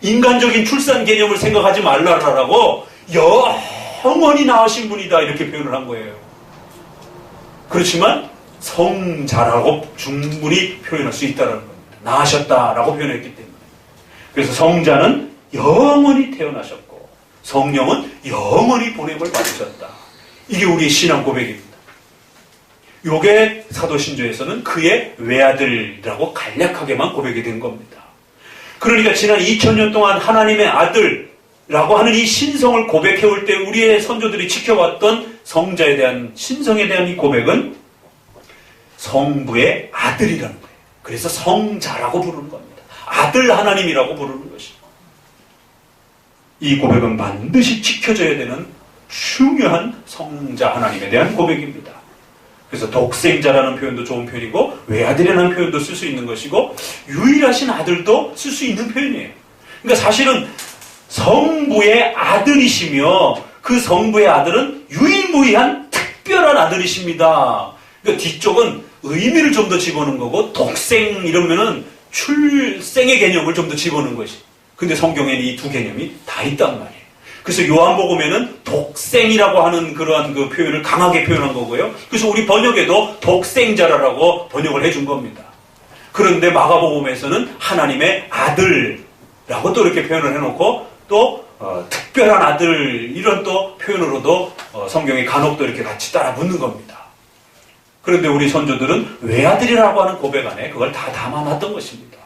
[SPEAKER 1] 인간적인 출산 개념을 생각하지 말라라고 영원히 낳으신 분이다 이렇게 표현을 한 거예요. 그렇지만 성자라고 충분히 표현할 수 있다는 겁니다. 낳으셨다라고 표현했기 때문에. 그래서 성자는 영원히 태어나셨고 성령은 영원히 보냄을 받으셨다. 이게 우리의 신앙 고백입니다. 요게 사도신조에서는 그의 외아들이라고 간략하게만 고백이 된 겁니다. 그러니까 지난 2000년 동안 하나님의 아들라고 하는 이 신성을 고백해올 때 우리의 선조들이 지켜왔던 성자에 대한, 신성에 대한 이 고백은 성부의 아들이라는 거예요. 그래서 성자라고 부르는 겁니다. 아들 하나님이라고 부르는 것입니다. 이 고백은 반드시 지켜져야 되는 중요한 성자 하나님에 대한 고백입니다. 그래서 독생자라는 표현도 좋은 표현이고 외아들이라는 표현도 쓸 수 있는 것이고 유일하신 아들도 쓸 수 있는 표현이에요. 그러니까 사실은 성부의 아들이시며 그 성부의 아들은 유일무이한 특별한 아들이십니다. 그러니까 뒤쪽은 의미를 좀 더 집어넣은 거고 독생 이러면은 출생의 개념을 좀 더 집어넣은 것이. 근데 성경에는 이 두 개념이 다 있단 말이에요. 그래서 요한복음에는 독생이라고 하는 그러한 그 표현을 강하게 표현한 거고요. 그래서 우리 번역에도 독생자라고 번역을 해준 겁니다. 그런데 마가복음에서는 하나님의 아들라고 또 이렇게 표현을 해놓고 또 특별한 아들 이런 또 표현으로도 성경이 간혹 또 이렇게 같이 따라 붙는 겁니다. 그런데 우리 선조들은 외아들이라고 하는 고백 안에 그걸 다 담아놨던 것입니다.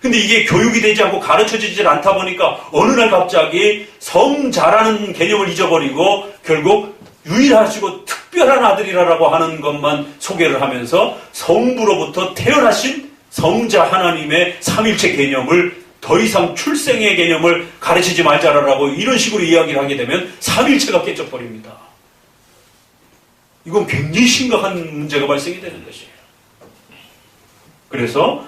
[SPEAKER 1] 근데 이게 교육이 되지 않고 가르쳐지질 않다 보니까 어느 날 갑자기 성자라는 개념을 잊어버리고 결국 유일하시고 특별한 아들이라고 하는 것만 소개를 하면서 성부로부터 태어나신 성자 하나님의 삼일체 개념을 더 이상 출생의 개념을 가르치지 말자라고 이런 식으로 이야기를 하게 되면 삼일체가 깨져버립니다. 이건 굉장히 심각한 문제가 발생이 되는 것이에요. 그래서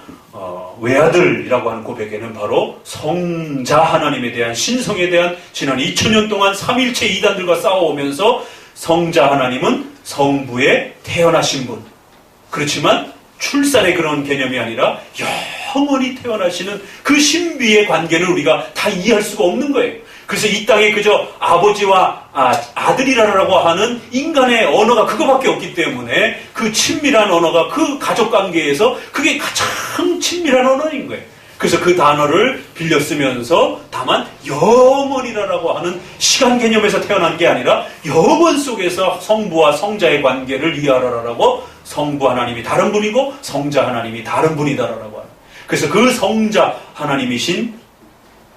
[SPEAKER 1] 외아들이라고 하는 고백에는 바로 성자 하나님에 대한 신성에 대한 지난 2000년 동안 삼일체 이단들과 싸워오면서 성자 하나님은 성부에 태어나신 분, 그렇지만 출산의 그런 개념이 아니라 영원히 태어나시는 그 신비의 관계는 우리가 다 이해할 수가 없는 거예요. 그래서 이 땅에 그저 아버지와 아들이라고 하는 인간의 언어가 그거밖에 없기 때문에 그 친밀한 언어가 그 가족관계에서 그게 가장 친밀한 언어인 거예요. 그래서 그 단어를 빌려 쓰면서 다만 영원이라고 하는 시간 개념에서 태어난 게 아니라 영원 속에서 성부와 성자의 관계를 이해하라라고 성부 하나님이 다른 분이고 성자 하나님이 다른 분이다라고 하는. 그래서 그 성자 하나님이신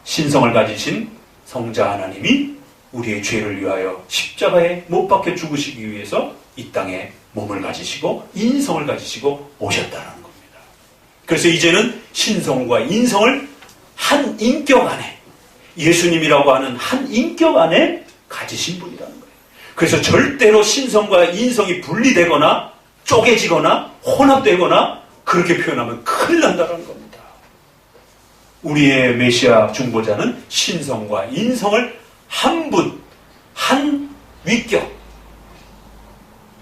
[SPEAKER 1] 신성을 가지신 성자 하나님이 우리의 죄를 위하여 십자가에 못 박혀 죽으시기 위해서 이 땅에 몸을 가지시고 인성을 가지시고 오셨다는 겁니다. 그래서 이제는 신성과 인성을 한 인격 안에, 예수님이라고 하는 한 인격 안에 가지신 분이라는 거예요. 그래서 절대로 신성과 인성이 분리되거나 쪼개지거나 혼합되거나 그렇게 표현하면 큰일 난다는 겁니다. 우리의 메시아 중보자는 신성과 인성을 한 분, 한 위격,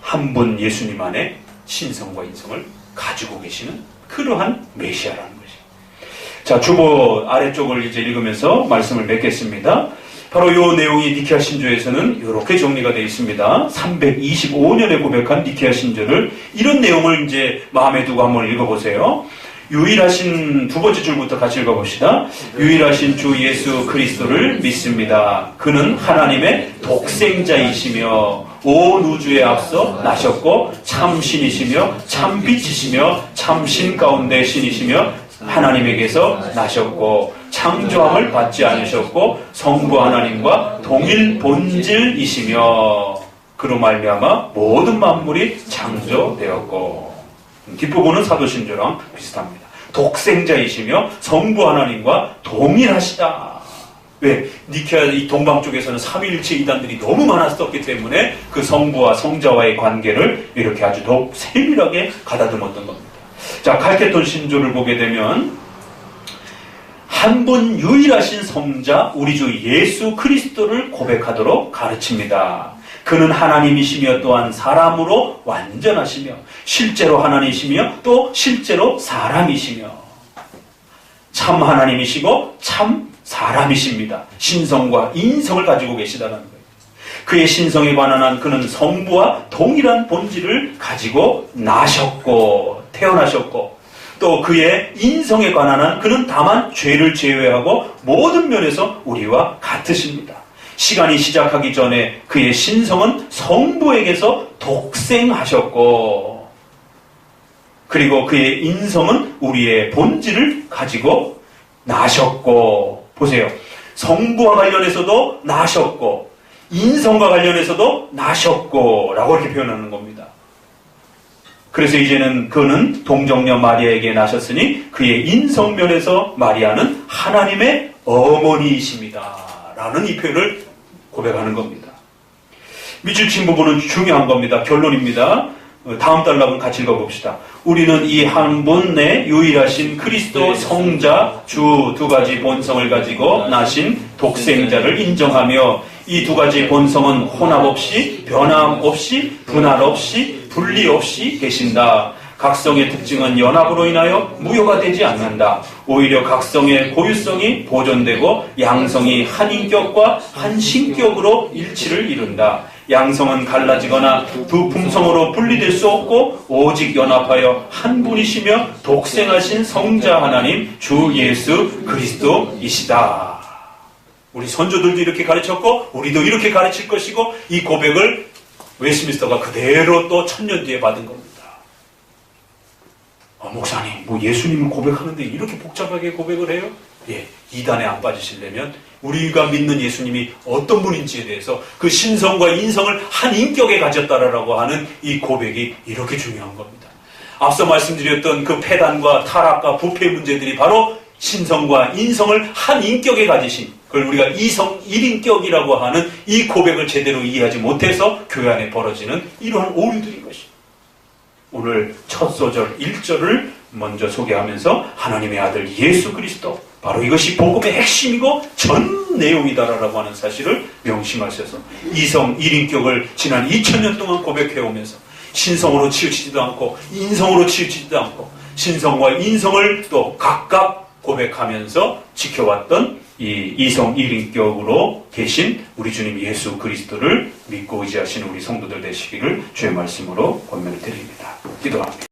[SPEAKER 1] 한 분 예수님 안에 신성과 인성을 가지고 계시는 그러한 메시아라는 것이죠. 자, 주보 아래쪽을 이제 읽으면서 말씀을 맺겠습니다. 바로 이 내용이 니케아 신조에서는 이렇게 정리가 되어 있습니다. 325년에 고백한 니케아 신조를 이런 내용을 이제 마음에 두고 한번 읽어보세요. 유일하신 두 번째 줄부터 같이 읽어봅시다. 유일하신 주 예수 그리스도를 믿습니다. 그는 하나님의 독생자이시며 온 우주에 앞서 나셨고 참신이시며 참빛이시며 참신 가운데 신이시며 하나님에게서 나셨고 창조함을 받지 않으셨고 성부 하나님과 동일 본질이시며 그로 말미암아 모든 만물이 창조되었고. 뒷부분은 사도신조랑 비슷합니다. 독생자이시며 성부 하나님과 동일하시다. 왜? 니케아 이 동방 쪽에서는 삼위일체 이단들이 너무 많았었기 때문에 그 성부와 성자와의 관계를 이렇게 아주 더욱 세밀하게 가다듬었던 겁니다. 자, 칼케톤 신조를 보게 되면 한 분 유일하신 성자 우리 주 예수 그리스도를 고백하도록 가르칩니다. 그는 하나님이시며 또한 사람으로 완전하시며 실제로 하나님이시며 또 실제로 사람이시며 참 하나님이시고 참 사람이십니다. 신성과 인성을 가지고 계시다는 거예요. 그의 신성에 관한 한 그는 성부와 동일한 본질을 가지고 나셨고 태어나셨고 또 그의 인성에 관한 한 그는 다만 죄를 제외하고 모든 면에서 우리와 같으십니다. 시간이 시작하기 전에 그의 신성은 성부에게서 독생하셨고 그리고 그의 인성은 우리의 본질을 가지고 나셨고 보세요. 성부와 관련해서도 나셨고 인성과 관련해서도 나셨고 라고 이렇게 표현하는 겁니다. 그래서 이제는 그는 동정녀 마리아에게 나셨으니 그의 인성면에서 마리아는 하나님의 어머니이십니다 라는 이 표현을 고백하는 겁니다. 밑줄 친 부분은 중요한 겁니다. 결론입니다. 다음 단락을 같이 읽어봅시다. 우리는 이 한 분 내 유일하신 그리스도 성자 주 두 가지 본성을 가지고 나신 독생자를 인정하며 이 두 가지 본성은 혼합 없이 변함 없이 분할 없이 분리 없이 계신다. 각성의 특징은 연합으로 인하여 무효가 되지 않는다. 오히려 각성의 고유성이 보존되고 양성이 한 인격과 한 신격으로 일치를 이룬다. 양성은 갈라지거나 두 품성으로 분리될 수 없고 오직 연합하여 한 분이시며 독생하신 성자 하나님 주 예수 그리스도이시다. 우리 선조들도 이렇게 가르쳤고 우리도 이렇게 가르칠 것이고 이 고백을 웨스민스터가 그대로 또 1000년 뒤에 받은 겁니다. 목사님, 뭐 예수님을 고백하는데 이렇게 복잡하게 고백을 해요? 예, 이단에 안 빠지시려면 우리가 믿는 예수님이 어떤 분인지에 대해서 그 신성과 인성을 한 인격에 가졌다라고 하는 이 고백이 이렇게 중요한 겁니다. 앞서 말씀드렸던 그 패단과 타락과 부패 문제들이 바로 신성과 인성을 한 인격에 가지신, 그걸 우리가 이성 1인격이라고 하는 이 고백을 제대로 이해하지 못해서 교회 안에 벌어지는 이러한 오류들인 것입니다. 오늘 첫 소절 1절을 먼저 소개하면서 하나님의 아들 예수 그리스도, 바로 이것이 복음의 핵심이고 전 내용이다라고 하는 사실을 명심하셔서 이성 1인격을 지난 2000년 동안 고백해오면서 신성으로 치우치지도 않고 인성으로 치우치지도 않고 신성과 인성을 또 각각 고백하면서 지켜왔던 이 이성 1인격으로 계신 우리 주님 예수 그리스도를 믿고 의지하시는 우리 성도들 되시기를 주의 말씀으로 권면을 드립니다. 기도합니다.